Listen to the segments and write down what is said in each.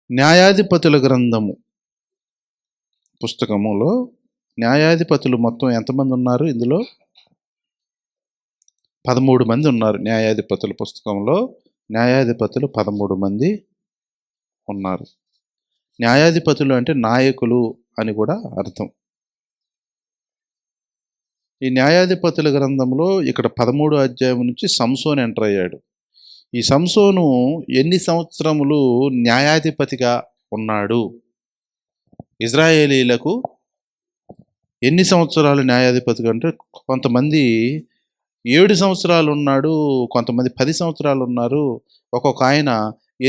న్యాయాధిపతుల గ్రంథము పుస్తకములో న్యాయాధిపతులు మొత్తం ఎంతమంది ఉన్నారు? ఇందులో 13 మంది ఉన్నారు. న్యాయాధిపతుల పుస్తకంలో న్యాయాధిపతులు 13 మంది ఉన్నారు. న్యాయాధిపతులు అంటే నాయకులు అని కూడా అర్థం. ఈ న్యాయాధిపతుల గ్రంథంలో ఇక్కడ 13 అధ్యాయం నుంచి సంసోను ఎంటర్ అయ్యాడు. ఈ సంసోను ఎన్ని సంవత్సరములు న్యాయాధిపతిగా ఉన్నాడు? ఇజ్రాయేలీలకు ఎన్ని సంవత్సరాలు న్యాయాధిపతిగా అంటే కొంతమంది 7 సంవత్సరాలు ఉన్నాడు, కొంతమంది 10 సంవత్సరాలు ఉన్నారు, ఒక్కొక్క ఆయన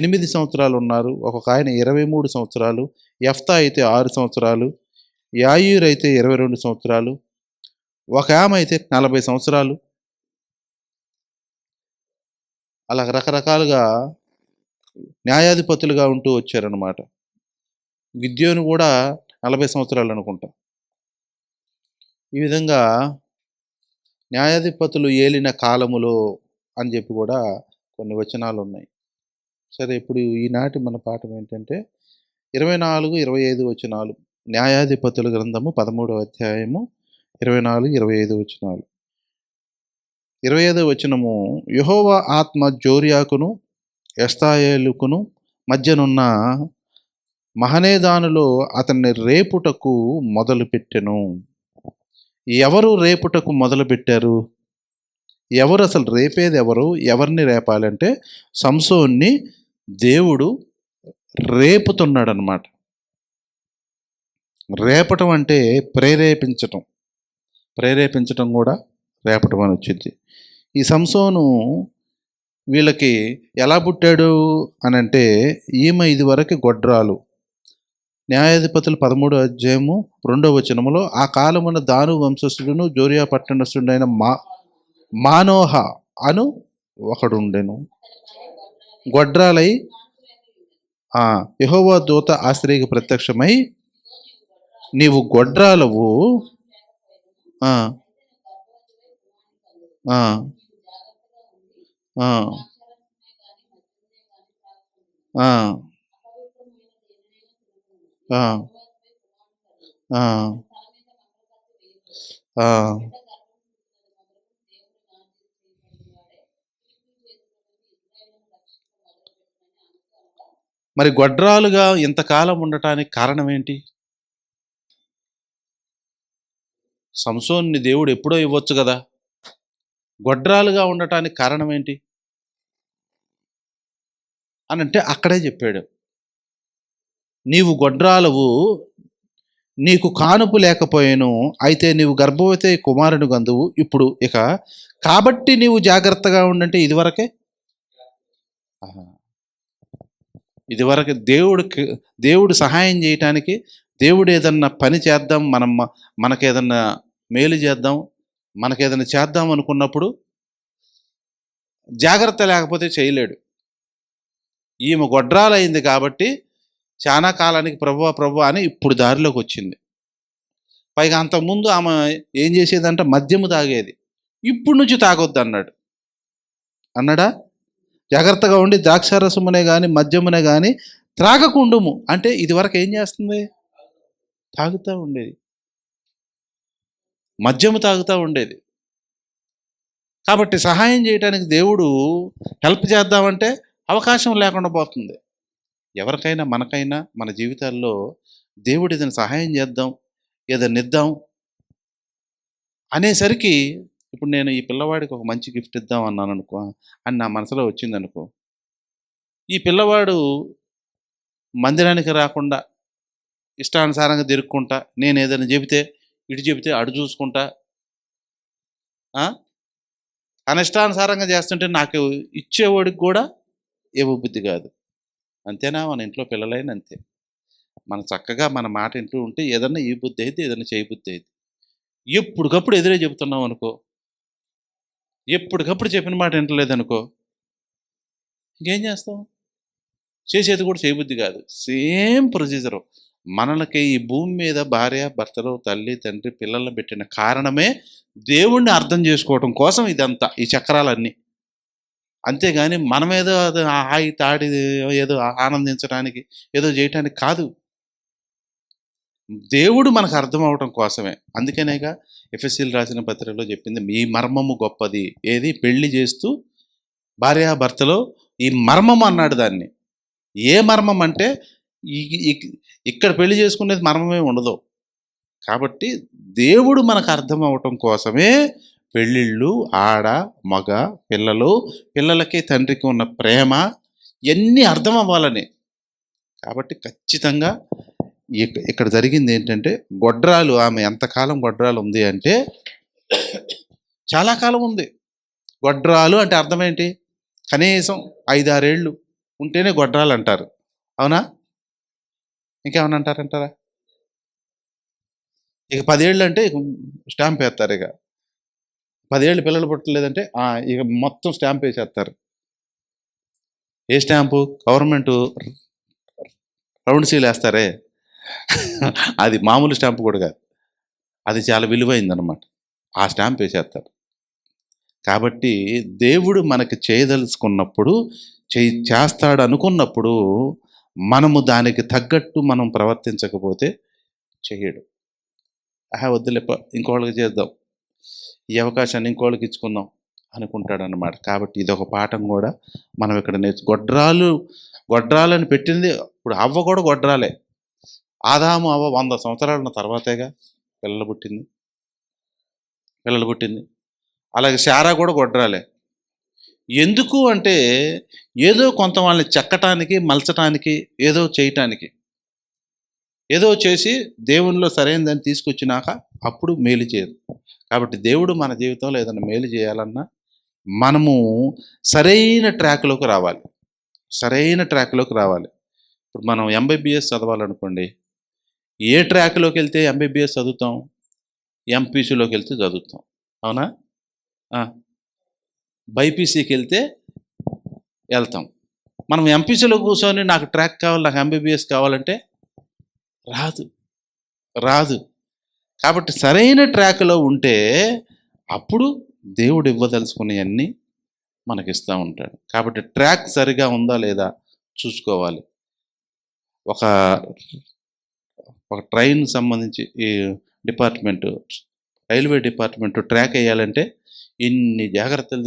8 సంవత్సరాలు ఉన్నారు, ఒక్కొక్క ఆయన 23 సంవత్సరాలు, యెఫ్తా అయితే 6 సంవత్సరాలు, యాయీరు అయితే 22 సంవత్సరాలు, ఒక ఆమె అయితే 40 సంవత్సరాలు. అలా రకరకాలుగా న్యాయాధిపతులుగా ఉంటూ వచ్చారనమాట. గిద్యోను కూడా 40 సంవత్సరాలు అనుకుంటా. ఈ విధంగా న్యాయాధిపతులు ఏలిన కాలములో అని చెప్పి కూడా కొన్ని వచనాలు ఉన్నాయి. సరే, ఇప్పుడు ఈనాటి మన పాఠం ఏంటంటే 24, 25 వచనాలు. న్యాయాధిపతుల గ్రంథము 13వ అధ్యాయము 24, 25 వచనాలు. 25వ వచనము, యెహోవా ఆత్మ జోర్యాకును ఎస్తాయేలుకును మధ్యనున్న మహనేదానులో అతన్ని రేపుటకు మొదలుపెట్టెను. ఎవరు రేపుటకు మొదలుపెట్టారు? ఎవరు అసలు రేపేది ఎవరు? ఎవరిని రేపాలంటే సంసోన్ని దేవుడు రేపుతున్నాడు అన్నమాట. రేపటం అంటే ప్రేరేపించటం. ప్రేరేపించటం కూడా రేపటం అని వచ్చింది. ఈ సంసోను వీళ్ళకి ఎలా పుట్టాడు అని అంటే, ఈమె ఇదివరకు గొడ్రాలు. న్యాయాధిపతులు 13వ అధ్యాయము 2వ వచనములో, ఆ కాలమున దాను వంశస్థుడును జోరియా పట్టణస్థుడైన మానోహ అను ఒకడుండెను. గొడ్రాలై యెహోవా దూత ఆ స్త్రీకి ప్రత్యక్షమై, నీవు గొడ్రాలవు, మరి గొడ్రాలుగా ఇంతకాలం ఉండటానికి కారణం ఏంటి? సంసోన్ని దేవుడు ఎప్పుడో ఇవ్వచ్చు కదా, గొడ్రాలుగా ఉండటానికి కారణం ఏంటి అని అంటే అక్కడే చెప్పాడు. నీవు గొడ్రాలవు, నీకు కానుపు లేకపోయాను, అయితే నీవు గర్భవతి కుమారుని గందువు. ఇప్పుడు ఇక కాబట్టి నీవు జాగ్రత్తగా ఉండంటే ఇదివరకు దేవుడు సహాయం చేయటానికి, దేవుడు ఏదన్నా పని చేద్దాం, మనకేదన్నా మేలు చేద్దాం, మనకేదన్నా చేద్దాం అనుకున్నప్పుడు జాగ్రత్త లేకపోతే చేయలేడు. ఈమె గొడ్రాలైంది కాబట్టి చాలా కాలానికి ప్రభు అని ఇప్పుడు దారిలోకి వచ్చింది. పైగా అంతకుముందు ఆమె ఏం చేసేదంటే మద్యము తాగేది, ఇప్పుడు నుంచి తాగొద్దు అన్నాడా? జాగ్రత్తగా ఉండి ద్రాక్షారసమునే కానీ మద్యమునే కానీ త్రాగకుండుము అంటే ఇదివరకు ఏం చేస్తుంది? తాగుతూ ఉండేది, మద్యము తాగుతూ ఉండేది. కాబట్టి సహాయం చేయడానికి దేవుడు హెల్ప్ చేద్దామంటే అవకాశం లేకుండా పోతుంది. ఎవరికైనా మనకైనా మన జీవితాల్లో దేవుడు ఏదైనా సహాయం చేద్దాం, ఏదైనా ఇద్దాం అనేసరికి, ఇప్పుడు నేను ఈ పిల్లవాడికి ఒక మంచి గిఫ్ట్ ఇద్దాం అన్నాను అనుకో, అని నా మనసులో వచ్చిందనుకో, ఈ పిల్లవాడు మందిరానికి రాకుండా ఇష్టానుసారంగా తిరుక్కుంటా, నేను ఏదైనా ఇటు చెబితే అడు చూసుకుంటా అనిష్టానుసారంగా చేస్తుంటే నాకు ఇచ్చేవాడికి కూడా ఇవ్వబుద్ధి కాదు. అంతేనా? మన ఇంట్లో పిల్లలైనా అంతే. మనం చక్కగా మన మాట ఇంటూ ఉంటే ఏదన్నా ఈ బుద్ధి అయితే, ఏదైనా చేయబుద్ధి అయితే, ఎప్పటికప్పుడు ఎదురే చెబుతున్నాం అనుకో, ఎప్పటికప్పుడు చెప్పిన మాట వింటలేదనుకో, ఇంకేం చేస్తాం? చేసేది కూడా చేయబుద్ధి కాదు. Same procedure. మనకి ఈ భూమి మీద భార్య భర్తలు, తల్లి తండ్రి, పిల్లల్ని పెట్టిన కారణమే దేవుణ్ణి అర్థం చేసుకోవటం కోసం ఇదంతా, ఈ చక్రాలన్నీ. అంతేగాని మనమేదో అది హాయి తాడి ఏదో ఆనందించడానికి ఏదో చేయటానికి కాదు. దేవుడు మనకు అర్థం అవటం కోసమే. అందుకనేగా ఎఫెసీయులకు రాసిన పత్రికలో చెప్పింది, మీ మర్మము గొప్పది. ఏది? పెళ్లి చేస్తూ భార్యాభర్తలో ఈ మర్మం అన్నాడు దాన్ని. ఏ మర్మం అంటే ఇక్కడ పెళ్లి చేసుకునేది మర్మమే ఉండదు. కాబట్టి దేవుడు మనకు అర్థం అవటం కోసమే పెళ్ళిళ్ళు, ఆడ మగ పిల్లలు, పిల్లలకి తండ్రికి ఉన్న ప్రేమ ఇవన్నీ అర్థం అవ్వాలని. కాబట్టి ఖచ్చితంగా ఇక్కడ జరిగింది ఏంటంటే, గొడ్రాలు ఆమె ఎంతకాలం గొడ్రాలు ఉంది అంటే చాలా కాలం ఉంది. గొడ్రాలు అంటే అర్థం ఏంటి? కనీసం 5-6 ఏళ్ళు ఉంటేనే గొడ్రాలు అంటారు. అవునా? ఇంకేమన్నా అంటారా? ఇక 10 ఏళ్ళు అంటే ఇక స్టాంప్ వేస్తారు. ఇక 10 ఏళ్ళు పిల్లలు పుట్టలేదంటే ఇక మొత్తం స్టాంప్ వేసేస్తారు. ఏ స్టాంపు? గవర్నమెంట్ రౌండ్ సీల్ వేస్తారే, అది మామూలు స్టాంపు కూడా కాదు, అది చాలా విలువైందనమాట. ఆ స్టాంప్ వేసేస్తారు. కాబట్టి దేవుడు మనకి చేయదలుచుకున్నప్పుడు చేస్తాడు అనుకున్నప్పుడు మనము దానికి తగ్గట్టు మనం ప్రవర్తించకపోతే చేయడు. వద్దులే ఇంకోళ్ళకి చేద్దాం, ఈ అవకాశాన్ని ఇంకోళ్ళకి ఇచ్చుకుందాం అనుకుంటాడు అన్నమాట. కాబట్టి ఇదొక పాఠం కూడా మనం ఇక్కడ గొడ్రాలని పెట్టింది. ఇప్పుడు అవ్వ కూడా గొడ్రాలే. ఆదాము అవ్వ 100 సంవత్సరాల తర్వాతేగా పిల్లలు పుట్టింది. అలాగే శారా కూడా గొడ్రాలే. ఎందుకు అంటే ఏదో కొంత వాళ్ళని చెక్కటానికి, మలచటానికి, ఏదో చేయటానికి, ఏదో చేసి దేవునిలో సరైనదని తీసుకొచ్చినాక అప్పుడు మేలు చేయదు. కాబట్టి దేవుడు మన జీవితంలో ఏదైనా మేలు చేయాలన్నా మనము సరైన ట్రాక్లోకి రావాలి. ఇప్పుడు మనం ఎంబీబీఎస్ చదవాలనుకోండి, ఏ ట్రాక్లోకి వెళ్తే ఎంబీబీఎస్ చదువుతాం? ఎంపీసీలోకి వెళ్తే చదువుతాం. అవునా? బైపీసీకి వెళ్తాం. మనం ఎంపీసీలో కూర్చొని నాకు ట్రాక్ కావాలి, నాకు ఎంబీబీఎస్ కావాలంటే రాదు. కాబట్టి సరైన ట్రాక్లో ఉంటే అప్పుడు దేవుడు ఇవ్వదలుచుకునేవన్నీ మనకిస్తూ ఉంటాడు. కాబట్టి ట్రాక్ సరిగా ఉందా లేదా చూసుకోవాలి. ఒక ట్రైన్ సంబంధించి ఈ రైల్వే డిపార్ట్మెంట్ ట్రాక్ వేయాలంటే ఎన్ని జాగ్రత్తలు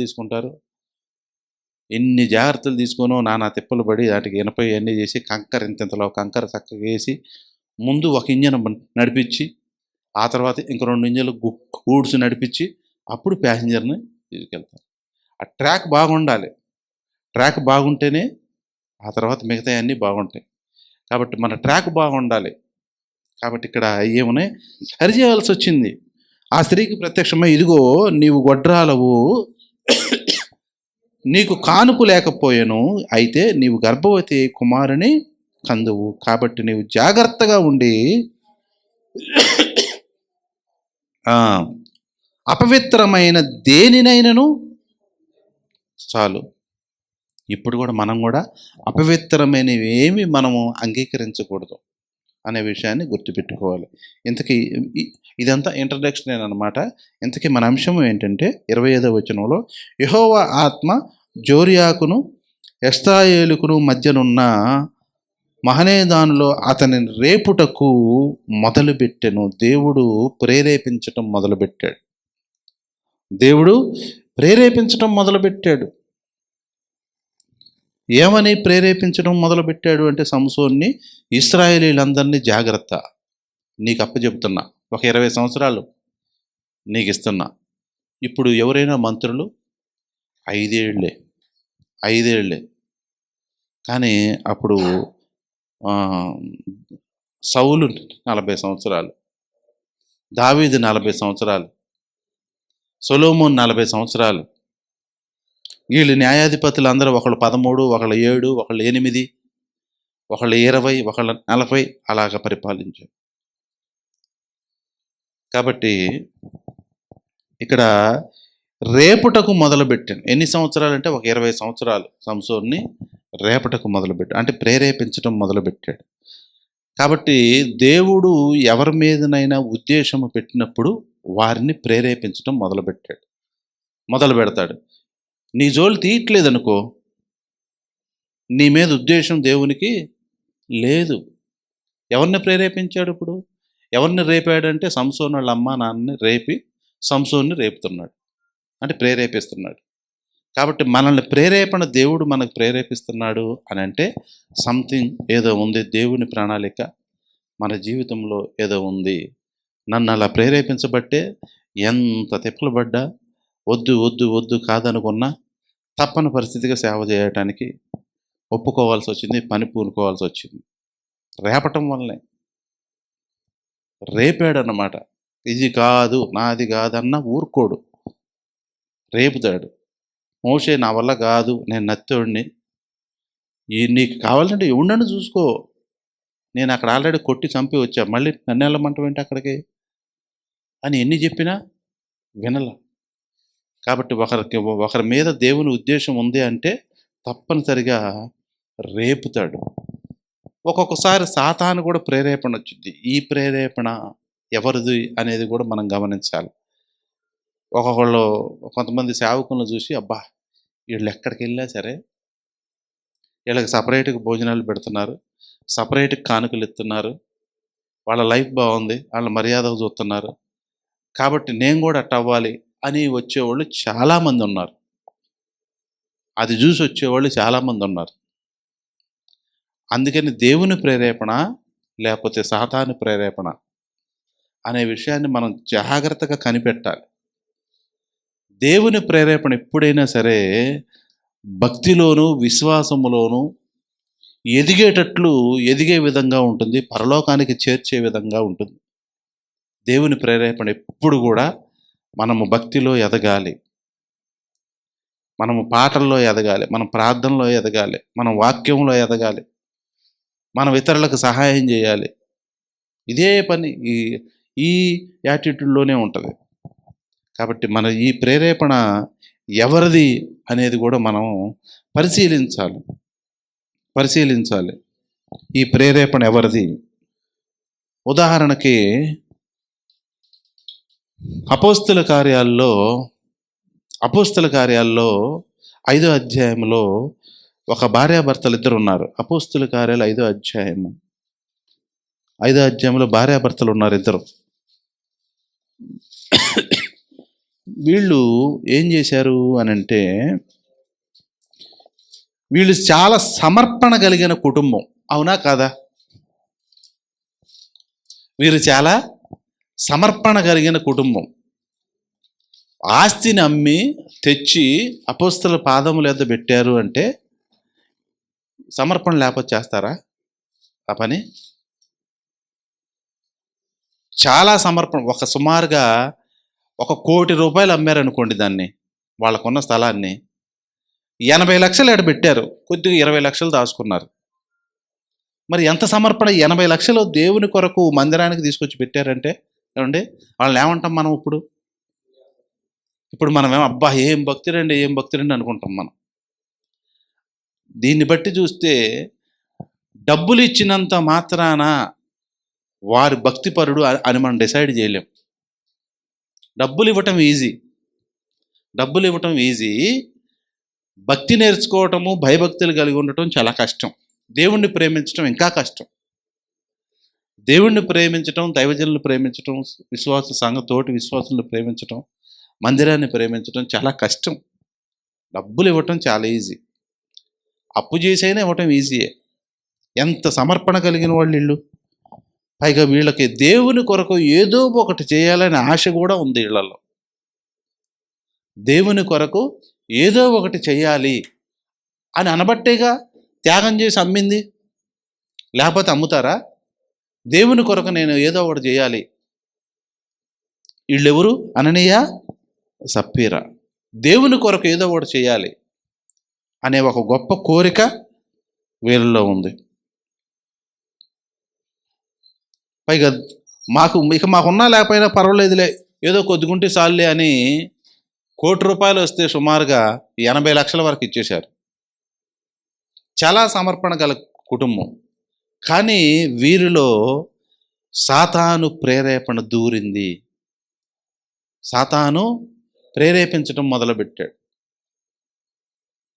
తీసుకునో నానా తిప్పలు పడి వాటికి ఇనపై అన్నీ చేసి ఇంతలో కంకర చక్కగా వేసి ముందు ఒక ఇంజన్ నడిపించి ఆ తర్వాత ఇంక 2 ఇంజన్లు గూడ్స్ నడిపించి అప్పుడు ప్యాసింజర్ని తీసుకెళ్తారు. ఆ ట్రాక్ బాగుండాలి. ట్రాక్ బాగుంటేనే ఆ తర్వాత మిగతా అన్నీ బాగుంటాయి. కాబట్టి మన ట్రాక్ బాగుండాలి. కాబట్టి ఇక్కడ ఏమనే సరిచేయాల్సి వచ్చింది. ఆ స్త్రీకి ప్రత్యక్షమై, ఇదిగో నీవు గొడ్రాలవు, నీకు కానుపు లేకపోయాను, అయితే నీవు గర్భవతి కుమారుని కందువు. కాబట్టి నీవు జాగ్రత్తగా ఉండి అపవిత్రమైన దేనినైనను చాలు. ఇప్పుడు కూడా మనం కూడా అపవిత్రమైనవి ఏమి మనము అంగీకరించకూడదు అనే విషయాన్ని గుర్తుపెట్టుకోవాలి. ఇంతకీ ఇదంతా ఇంట్రడక్షన్ అనమాట. ఇంతకీ మన అంశం ఏంటంటే 25వ వచనంలో, యెహోవా ఆత్మ జోర్యాకును ఎష్తాయేలుకును మధ్యనున్న మహనేదానులో అతని రేపుటకు మొదలుపెట్టెను. దేవుడు ప్రేరేపించటం మొదలుపెట్టాడు. ఏమని ప్రేరేపించడం మొదలుపెట్టాడు అంటే, సంసోన్ని, ఇశ్రాయేలీలందరినీ జాగ్రత్త, నీకు అప్పచెప్తున్నా, ఒక 20 సంవత్సరాలు నీకు ఇస్తున్నా. ఇప్పుడు ఎవరైనా మంత్రులు 5 ఏళ్లే. కానీ అప్పుడు సౌలు 40 సంవత్సరాలు, దావీదు 40 సంవత్సరాలు, సొలొమోన్ 40 సంవత్సరాలు. వీళ్ళు న్యాయాధిపతులు అందరూ ఒకళ్ళు 13, ఒకళ్ళు 7, ఒకళ్ళు 8, ఒకళ్ళు 20, ఒకళ్ళు 40 అలాగ పరిపాలించారు. కాబట్టి ఇక్కడ రేపుటకు మొదలుపెట్టాను. ఎన్ని సంవత్సరాలు అంటే ఒక 20 సంవత్సరాలు సంసోన్ని రేపటకు మొదలుపెట్టాడు, అంటే ప్రేరేపించడం మొదలుపెట్టాడు. కాబట్టి దేవుడు ఎవరి మీదనైనా ఉద్దేశము పెట్టినప్పుడు వారిని ప్రేరేపించడం మొదలు పెడతాడు. నీ జోలు తీయట్లేదనుకో, నీ మీద ఉద్దేశం దేవునికి లేదు. ఎవరిని ప్రేరేపించాడు ఇప్పుడు? ఎవరిని రేపాడంటే సంసోను వాళ్ళ అమ్మ నాన్నని రేపి సంసోన్ని రేపుతున్నాడు, అంటే ప్రేరేపిస్తున్నాడు. కాబట్టి మనల్ని ప్రేరేపణ దేవుడు మనకు ప్రేరేపిస్తున్నాడు అని అంటే సంథింగ్ ఏదో ఉంది, దేవుని ప్రణాళిక మన జీవితంలో ఏదో ఉంది. నన్ను అలా ప్రేరేపించబట్టే ఎంత తిప్పలు పడ్డా, వద్దు వద్దు వద్దు కాదనుకున్నా తప్పని పరిస్థితిగా సేవ చేయటానికి ఒప్పుకోవాల్సి వచ్చింది, పని పూనుకోవాల్సి వచ్చింది. రేపటం వల్లనే రేపాడన్నమాట. ఇది కాదు నాది కాదన్న ఊరుకోడు, రేపుతాడు. మోషే నా వల్ల కాదు, నేను నత్తోడిని, నీకు కావాలంటే ఎవడని చూసుకో, నేను అక్కడ ఆల్రెడీ కొట్టి చంపి వచ్చా, మళ్ళీ నన్ను వెళ్ళమంటావేంటి అక్కడికి అని ఎన్ని చెప్పినా వినల. కాబట్టి ఒకరి మీద దేవుని ఉద్దేశం ఉంది అంటే తప్పనిసరిగా రేపుతాడు. ఒక్కొక్కసారి సాతాను కూడా ప్రేరేపణ వచ్చింది. ఈ ప్రేరేపణ ఎవరిది అనేది కూడా మనం గమనించాలి. కొంతమంది సేవకులను చూసి, అబ్బా వీళ్ళు ఎక్కడికి వెళ్ళా సరే వీళ్ళకి సపరేట్గా భోజనాలు పెడుతున్నారు, సపరేట్గా కానుకలు ఇస్తున్నారు, వాళ్ళ లైఫ్ బాగుంది, వాళ్ళ మర్యాదకు చూస్తున్నారు, కాబట్టి నేను కూడా అట్ట అవ్వాలి అని వచ్చేవాళ్ళు చాలామంది ఉన్నారు. అది చూసి వచ్చేవాళ్ళు చాలామంది ఉన్నారు. అందుకని దేవుని ప్రేరేపణ లేకపోతే సాతాను ప్రేరేపణ అనే విషయాన్ని మనం జాగ్రత్తగా కనిపెట్టాలి. దేవుని ప్రేరేపణ ఎప్పుడైనా సరే భక్తిలోను విశ్వాసములోను ఎదిగే విధంగా ఉంటుంది, పరలోకానికి చేర్చే విధంగా ఉంటుంది. దేవుని ప్రేరేపణ ఎప్పుడు కూడా మనము భక్తిలో ఎదగాలి, మనము పాటల్లో ఎదగాలి, మనం ప్రార్థనలో ఎదగాలి, మనం వాక్యంలో ఎదగాలి, మనం ఇతరులకు సహాయం చేయాలి. ఇదే పని ఈ యాటిట్యూడ్లోనే ఉంటుంది. కాబట్టి మన ఈ ప్రేరేపణ ఎవరిది అనేది కూడా మనం పరిశీలించాలి. ఈ ప్రేరేపణ ఎవరిది? ఉదాహరణకి అపోస్తల కార్యాల్లో 5వ అధ్యాయంలో ఒక భార్యాభర్తలు ఇద్దరు ఉన్నారు. అపోస్తల కార్యాలు 5వ అధ్యాయంలో భార్యాభర్తలు ఉన్నారు ఇద్దరు. వీళ్ళు ఏం చేశారు అని అంటే, వీళ్ళు చాలా సమర్పణ కలిగిన కుటుంబం, అవునా కాదా? వీరు చాలా సమర్పణ కలిగిన కుటుంబం. ఆస్తిని అమ్మి తెచ్చి అపోస్తల పాదముల యొద్ద పెట్టారు అంటే సమర్పణ లేకపోతే చేస్తారా ఆ పని? చాలా సమర్పణ. సుమారుగా 1 కోటి రూపాయలు అమ్మారనుకోండి దాన్ని, వాళ్ళకున్న స్థలాన్ని 80 లక్షలు ఎడ పెట్టారు, కొద్దిగా 20 లక్షలు దాచుకున్నారు. మరి ఎంత సమర్పణ! 80 లక్షలు దేవుని కొరకు మందిరానికి తీసుకొచ్చి పెట్టారంటే ఏమండి, వాళ్ళని ఏమంటాం మనం? ఇప్పుడు మనమేమో అబ్బా ఏం భక్తుడండి అనుకుంటాం మనం. దీన్ని బట్టి చూస్తే డబ్బులు ఇచ్చినంత మాత్రాన వారి భక్తిపరుడు అని మనం డిసైడ్ చేయలేం. డబ్బులు ఇవ్వటం ఈజీ, భక్తి నేర్చుకోవటము, భయభక్తులు కలిగి ఉండటం చాలా కష్టం. దేవుణ్ణి ప్రేమించటం ఇంకా కష్టం. దేవుణ్ణి ప్రేమించటం, దైవజనులను ప్రేమించటం, తోటి విశ్వాసులను ప్రేమించటం, మందిరాన్ని ప్రేమించటం చాలా కష్టం. డబ్బులు ఇవ్వటం చాలా ఈజీ, అప్పు చేసైనా ఇవ్వటం ఈజీయే. ఎంత సమర్పణ కలిగిన వాళ్ళు వీళ్ళు! పైగా వీళ్ళకి దేవుని కొరకు ఏదో ఒకటి చేయాలనే ఆశ కూడా ఉంది వీళ్ళలో. దేవుని కొరకు ఏదో ఒకటి చేయాలి అని అనబట్టేగా త్యాగం చేసి అమ్మింది. లేకపోతే అమ్ముతారా? దేవుని కొరకు నేను ఏదో ఒకటి చేయాలి. వీళ్ళెవరు? అననీయ, సప్పీరా. దేవుని కొరకు ఏదో ఒకటి చేయాలి అనే ఒక గొప్ప కోరిక వీళ్ళలో ఉంది. పైగా మాకున్నా లేకపోయినా పర్వాలేదులే, ఏదో కొద్దిగుంటే చాలులే అని 1 కోటి రూపాయలు వస్తే సుమారుగా 80 లక్షల వరకు ఇచ్చేశారు. చాలా సమర్పణ గల కుటుంబం. కానీ వీరిలో సాతాను ప్రేరేపణ దూరింది. సాతాను ప్రేరేపించడం మొదలుపెట్టాడు.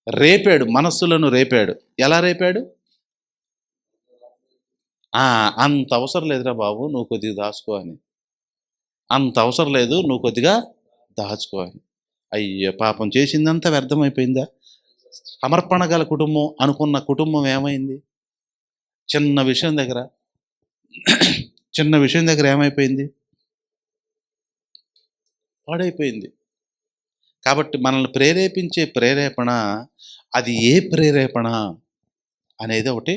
రేపాడు, మనస్సులను రేపాడు. ఎలా రేపాడు? అంత అవసరం లేదురా బాబు, నువ్వు కొద్దిగా దాచుకో అని. అంత అవసరం లేదు, నువ్వు కొద్దిగా దాచుకో అని. అయ్యో పాపం, చేసిందంతా వ్యర్థమైపోయిందా? సమర్పణ గల కుటుంబం అనుకున్న కుటుంబం ఏమైంది? చిన్న విషయం దగ్గర ఏమైపోయింది? పాడైపోయింది. కాబట్టి మనల్ని ప్రేరేపించే ప్రేరేపణ, అది ఏ ప్రేరేపణ అనేది ఒకటి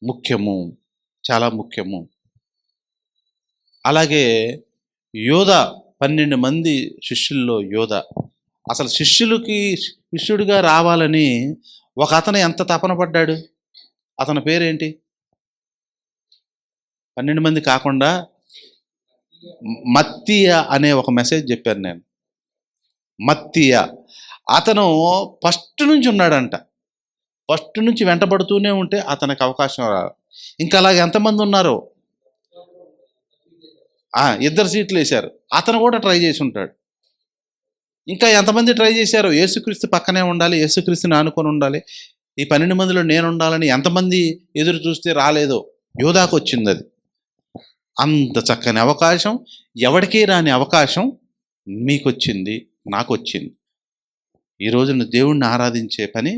ముఖ్యము, చాలా ముఖ్యము. అలాగే యోధ, 12 మంది శిష్యుల్లో యోధ, అసలు శిష్యుడిగా రావాలని ఒక అతను ఎంత తపన పడ్డాడు. అతని పేరేంటి? 12 మంది కాకుండా మత్తీయ అనే ఒక మెసేజ్ చెప్పాను నేను. మత్తీయ, అతను ఫస్ట్ నుంచి ఉన్నాడంట. ఫస్ట్ నుంచి వెంటబడుతూనే ఉంటే అతనికి అవకాశం రాదు. ఇంకా అలాగే ఎంతమంది ఉన్నారో, 2 సీట్లు వేశారు, అతను కూడా ట్రై చేసి ఉంటాడు. ఇంకా ఎంతమంది ట్రై చేశారో, యేసుక్రీస్తు పక్కనే ఉండాలి, యేసుక్రీస్తుని ఆనుకొని ఉండాలి, ఈ 12 మందిలో నేను ఉండాలని ఎంతమంది ఎదురు చూస్తే రాలేదో, యోధాకు వచ్చింది అది. అంత చక్కని అవకాశం, ఎవరికీ రాని అవకాశం మీకు వచ్చింది, నాకు వచ్చింది. ఈ రోజున దేవుణ్ణి ఆరాధించే పని,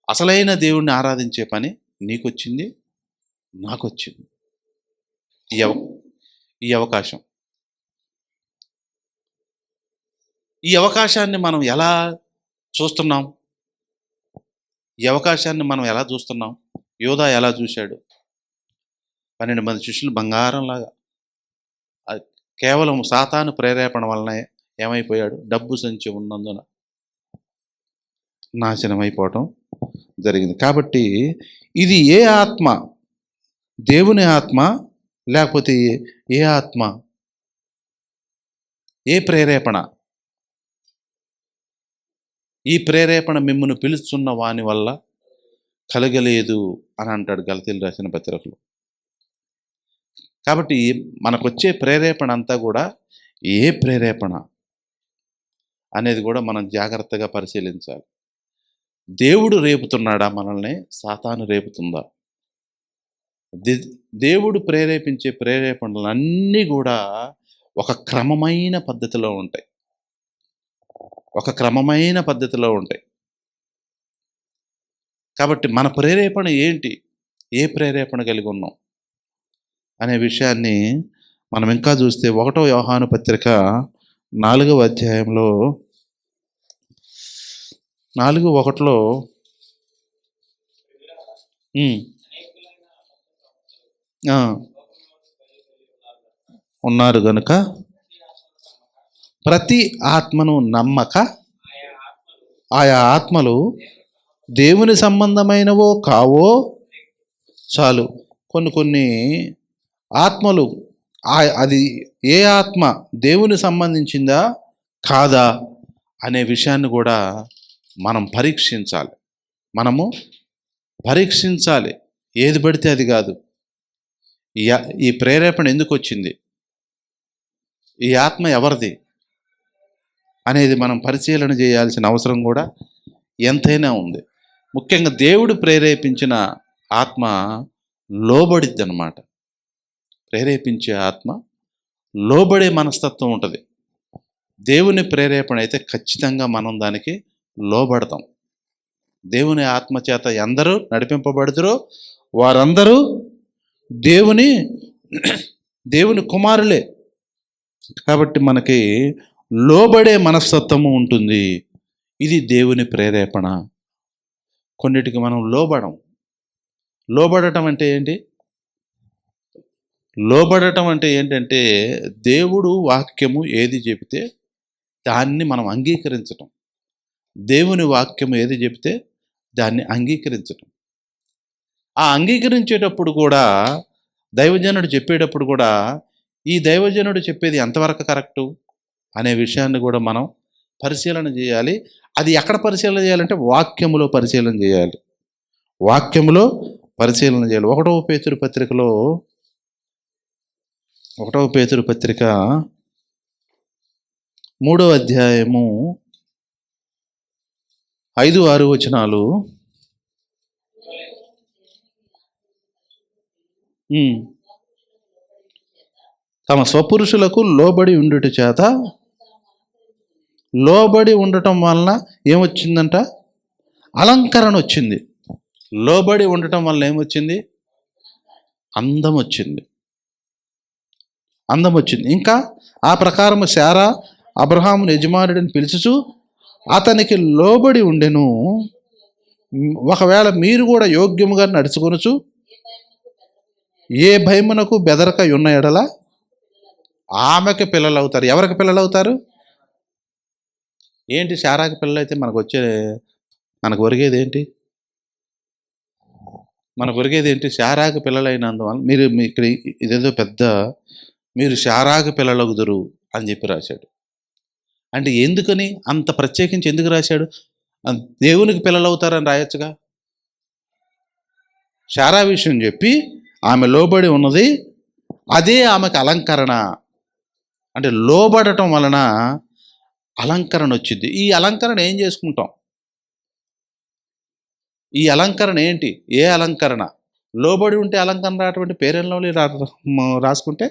అసలైన దేవుణ్ణి ఆరాధించే పని నీకు వచ్చింది, నాకు వచ్చింది. ఈ అవకాశం, ఈ అవకాశాన్ని మనం ఎలా చూస్తున్నాం? ఈ అవకాశాన్ని మనం ఎలా చూస్తున్నాం? యోధా ఎలా చూశాడు? 12 మంది శిష్యులు బంగారంలాగా, కేవలం సాతాను ప్రేరేపణ వలన ఏమైపోయాడు? డబ్బు సంచి ఉన్నందున నాశనం అయిపోవటం జరిగింది. కాబట్టి ఇది ఏ ఆత్మ? దేవుని ఆత్మ లేకపోతే ఏ ఆత్మ? ఏ ప్రేరేపణ? ఈ ప్రేరేపణ మిమ్మల్ని పిలుస్తున్న వాని వల్ల కలగలేదు అని అంటాడు గలతీయులకు రాసిన పత్రికలో. కాబట్టి మనకొచ్చే ప్రేరేపణ అంతా కూడా ఏ ప్రేరేపణ అనేది కూడా మనం జాగ్రత్తగా పరిశీలించాలి. దేవుడు రేపుతున్నాడా మనల్ని? సాతాను రేపుతుందా? దేవుడు ప్రేరేపించే ప్రేరేపణలన్నీ కూడా ఒక క్రమమైన పద్ధతిలో ఉంటాయి, కాబట్టి మన ప్రేరేపణ ఏంటి, ఏ ప్రేరేపణ కలిగి ఉన్నాం అనే విషయాన్ని మనం ఇంకా చూస్తే 1వ యోహాను పత్రిక 4వ అధ్యాయంలో 4:1లో ఉన్నారు గనుక ప్రతి ఆత్మను నమ్మక ఆయా ఆత్మలు దేవుని సంబంధమైనవో కావో చాలు. కొన్ని ఆత్మలు, అది ఏ ఆత్మ దేవుని సంబంధించిందా కాదా అనే విషయాన్ని కూడా మనం పరీక్షించాలి. ఏది పడితే అది కాదు. ఈ ప్రేరేపణ ఎందుకు వచ్చింది, ఈ ఆత్మ ఎవరిది అనేది మనం పరిశీలన చేయాల్సిన అవసరం కూడా ఎంతైనా ఉంది. ముఖ్యంగా దేవుడు ప్రేరేపించిన ఆత్మ లోబడిద్ది అన్నమాట. ప్రేరేపించే ఆత్మ లోబడే మనస్తత్వం ఉంటుంది. దేవుని ప్రేరేపణ అయితే ఖచ్చితంగా మనం దానికి లోబడతాం. దేవుని ఆత్మ చేత ఎందరూ నడిపింపబడుదురో వారందరూ దేవుని కుమారులే. కాబట్టి మనకి లోబడే మనస్తత్వము ఉంటుంది. ఇది దేవుని ప్రేరేపణ. కొన్నిటికి మనం లోబడటం అంటే ఏంటి? లోబడటం అంటే ఏంటంటే దేవుడు వాక్యము ఏది చెబితే దాన్ని మనం అంగీకరించటం. దేవుని వాక్యము ఏది చెబితే దాన్ని అంగీకరించటం. ఆ అంగీకరించేటప్పుడు కూడా దైవజనుడు చెప్పేటప్పుడు కూడా ఈ దైవజనుడు చెప్పేది ఎంతవరకు కరెక్టు అనే విషయాన్ని కూడా మనం పరిశీలన చేయాలి. అది ఎక్కడ పరిశీలన చేయాలంటే వాక్యములో పరిశీలన చేయాలి. 1వ పేతురు పత్రికలో 1వ పేతురు పత్రిక 3వ అధ్యాయము 5-6 వచనాలు. ఉమ్. తమ స్వపురుషులకు లోబడి ఉండుట చేత, లోబడి ఉండటం వలన ఏమొచ్చిందంట? అలంకరణ వచ్చింది. లోబడి ఉండటం వలన ఏమొచ్చింది? అందం వచ్చింది. అందం వచ్చింది. ఇంకా ఆ ప్రకారము శారా అబ్రహామును యజమానుడిని పిలుచుచు అతనికి లోబడి ఉండెను. ఒకవేళ మీరు కూడా యోగ్యముగా నడుచుకొనుచు ఏ భయమునకు బెదరక ఉన్న ఎడల ఆమెకి పిల్లలు అవుతారు. ఎవరికి పిల్లలు అవుతారు? ఏంటి శారాకి పిల్లలు అయితే మనకు ఒరిగేది ఏంటి? మనకు ఒరిగేది ఏంటి? శారాకి పిల్లలైనందువల్ల మీరు ఇక్కడ ఇదేదో పెద్ద, మీరు శారాకి పిల్లలగుదురు అని చెప్పి రాశాడు. అంటే ఎందుకని అంత ప్రత్యేకించి ఎందుకు రాశాడు? దేవునికి పిల్లలు అవుతారని రాయొచ్చుగా. శారా విషయం చెప్పి ఆమె లోబడి ఉన్నది, అదే ఆమెకు అలంకరణ. అంటే లోబడటం వలన అలంకరణ వచ్చింది. ఈ అలంకరణ ఏం చేసుకుంటాం? ఈ అలంకరణ ఏంటి? ఏ అలంకరణ? లోబడి ఉంటే అలంకరణ రాటువంటి పేరెంట్లో రాసుకుంటే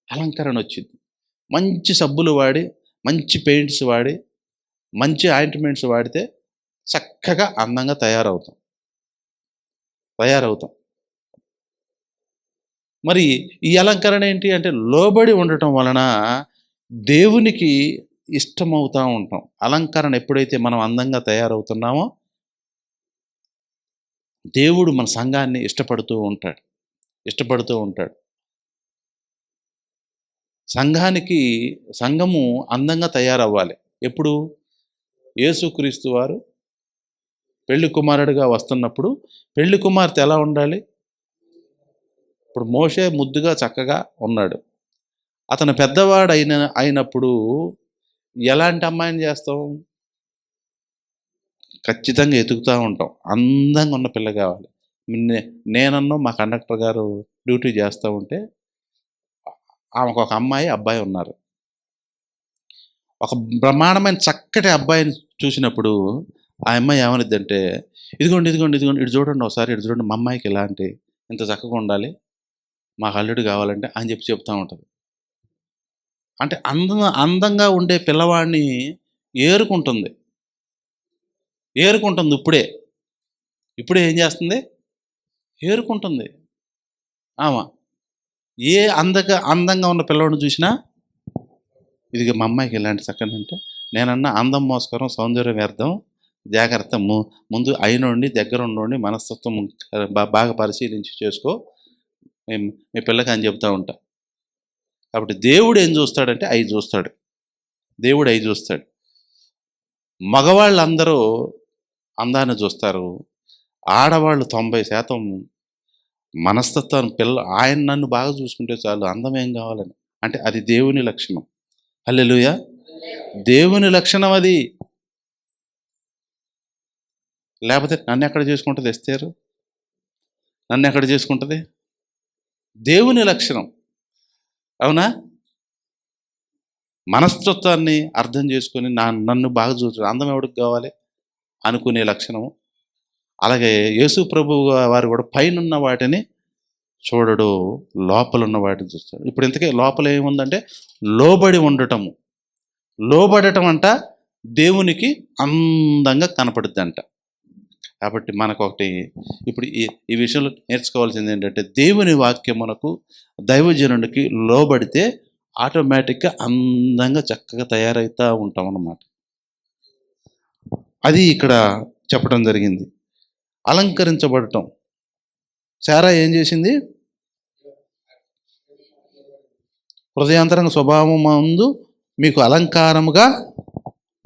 అలంకరణ వచ్చింది. మంచి సబ్బులు వాడి, మంచి పెయింట్స్ వాడి, మంచి ఆయింట్మెంట్స్ వాడితే చక్కగా అందంగా తయారవుతాం. మరి ఈ అలంకరణ ఏంటి అంటే లోబడి ఉండటం వలన దేవునికి ఇష్టమవుతూ ఉంటాం. అలంకరణ ఎప్పుడైతే మనం అందంగా తయారవుతున్నామో దేవుడు మన సంఘాన్ని ఇష్టపడుతూ ఉంటాడు. సంఘము అందంగా తయారవ్వాలి. ఎప్పుడు? యేసుక్రీస్తు వారు పెళ్లి కుమారుడిగా వస్తున్నప్పుడు పెళ్లి కుమార్తె ఎలా ఉండాలి? ఇప్పుడు మోషే ముద్దుగా చక్కగా ఉన్నాడు. అతను పెద్దవాడు అయినప్పుడు ఎలాంటి అమ్మాయిని చేస్తాం? ఖచ్చితంగా ఎతుకుతూ ఉంటాం. అందంగా ఉన్న పిల్ల కావాలి. నేనన్నా మా కండక్టర్ గారు డ్యూటీ చేస్తూ ఉంటే ఆమెకు ఒక అబ్బాయి ఉన్నారు. ఒక బ్రహ్మాండమైన చక్కటి అబ్బాయిని చూసినప్పుడు ఆ అమ్మాయి ఏమనిద్దంటే, ఇదిగోండి ఇటు చూడండి, ఒకసారి ఇటు చూడండి, మా అమ్మాయికి ఇలాంటి ఇంత చక్కగా ఉండాలి, మాకు అల్లుడు కావాలంటే అని చెప్తూ ఉంటుంది. అంటే అందంగా ఉండే పిల్లవాడిని ఏరుకుంటుంది. ఇప్పుడే ఏం చేస్తుంది? ఏరుకుంటుంది. ఆమె ఏ అందంగా ఉన్న పిల్లవాడిని చూసినా ఇది మా అమ్మాయికి ఇలాంటి చక్కని అంటే, నేనన్నా అందం మోసకరం, సౌందర్యం వ్యర్థం, జాగ్రత్త, ముందు అయినోడిని దగ్గర ఉన్నోడిని మనస్తత్వం బాగా పరిశీలించి చేసుకో మీ పిల్లకి అని చెప్తూ ఉంటా. కాబట్టి దేవుడు ఏం చూస్తాడంటే దేవుడు అవి చూస్తాడు. మగవాళ్ళందరూ అందాన్ని చూస్తారు, ఆడవాళ్ళు 90% మనస్తత్వాన్ని ఆయన నన్ను బాగా చూసుకుంటే చాలు, అందం ఏం కావాలని. అంటే అది దేవుని లక్షణం. హల్లెలూయా. దేవుని లక్షణం అది. లేకపోతే నన్ను ఎక్కడ చేసుకుంటుంది ఎస్తేరు? నన్ను ఎక్కడ చేసుకుంటుంది? దేవుని లక్షణం. అవునా? మనస్తత్వాన్ని అర్థం చేసుకొని నన్ను బాగా చూసు, అందం ఎవడికి కావాలి అనుకునే లక్షణము. అలాగే యేసు ప్రభువు వారు కూడా పైనున్న వాటిని చూడడు, లోపల ఉన్న వాటిని చూస్తాడు. ఇప్పుడు ఇంతకీ లోపల ఏముందంటే లోబడటం అంట దేవునికి అందంగా కనపడుద్దంట. కాబట్టి మనకు ఒకటి ఇప్పుడు ఈ విషయంలో నేర్చుకోవాల్సింది ఏంటంటే, దేవుని వాక్యమునకు దైవజనుడికి లోబడితే ఆటోమేటిక్గా అందంగా చక్కగా తయారవుతూ ఉంటాం అన్నమాట. అది ఇక్కడ చెప్పడం జరిగింది. అలంకరించబడటం. శారా ఏం చేసింది? హృదయాంతరంగ స్వభావం ముందు మీకు అలంకారముగా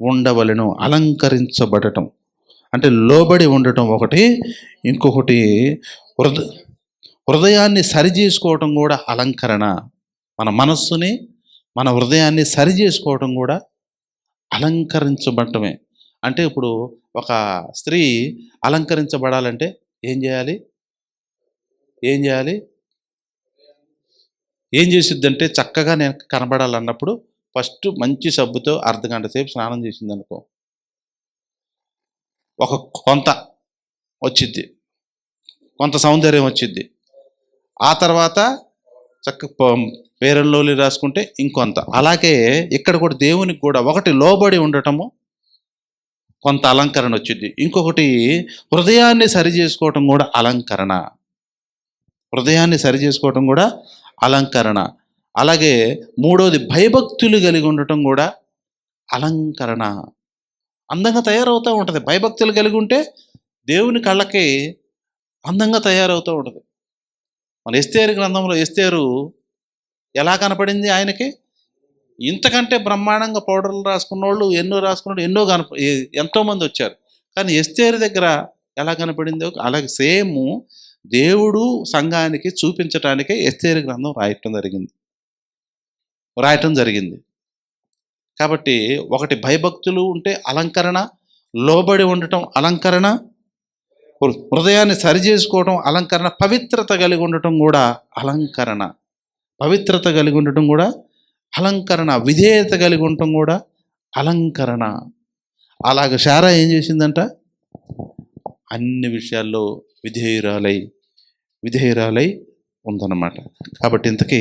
ఉండవలెను. అలంకరించబడటం అంటే లోబడి ఉండటం ఒకటి. ఇంకొకటి హృదయాన్ని సరిచేసుకోవటం కూడా అలంకరణ. మన మనస్సుని, మన హృదయాన్ని సరిచేసుకోవటం కూడా అలంకరించబడటమే. అంటే ఇప్పుడు ఒక స్త్రీ అలంకరించబడాలంటే ఏం చేయాలి? ఏం చేసిద్దంటే, చక్కగా నేను కనబడాలన్నప్పుడు ఫస్ట్ మంచి సబ్బుతో అర్ధగంట సేపు స్నానం చేసింది అనుకో, ఒక కొంత వచ్చిద్ది, కొంత సౌందర్యం వచ్చిద్ది. ఆ తర్వాత పేరెంట్ లవ్లీ రాసుకుంటే ఇంకొంత. అలాగే ఇక్కడ కూడా దేవునికి కూడా ఒకటి లోబడి ఉండటము, కొంత అలంకరణ వచ్చింది. ఇంకొకటి హృదయాన్ని సరి చేసుకోవటం కూడా అలంకరణ. హృదయాన్ని సరి చేసుకోవటం కూడా అలంకరణ. అలాగే మూడోది భయభక్తులు కలిగి ఉండటం కూడా అలంకరణ. అందంగా తయారవుతూ ఉంటుంది. భయభక్తులు కలిగి ఉంటే దేవుని కళ్ళకి అందంగా తయారవుతూ ఉంటుంది. మన ఎస్తేరు గ్రంథంలో ఎస్తేరు ఎలా కనపడింది ఆయనకి? ఇంతకంటే బ్రహ్మాండంగా పౌడర్లు రాసుకున్న వాళ్ళు ఎన్నో ఎంతోమంది వచ్చారు. కానీ ఎస్తేరు దగ్గర ఎలా కనపడిందో అలాగే సేమ్ దేవుడు సంఘానికి చూపించటానికే ఎస్తేరు గ్రంథం రాయటం జరిగింది. కాబట్టి ఒకటి భయభక్తులు ఉంటే అలంకరణ, లోబడి ఉండటం అలంకరణ, హృదయాన్ని సరి చేసుకోవటం అలంకరణ, పవిత్రత కలిగి ఉండటం కూడా అలంకరణ. పవిత్రత కలిగి ఉండటం కూడా అలంకరణ, విధేయత కలిగి ఉండటం కూడా అలంకరణ. అలాగ శారా ఏం చేసిందంట? అన్ని విషయాల్లో విధేయురాలై ఉందన్నమాట. కాబట్టి ఇంతకీ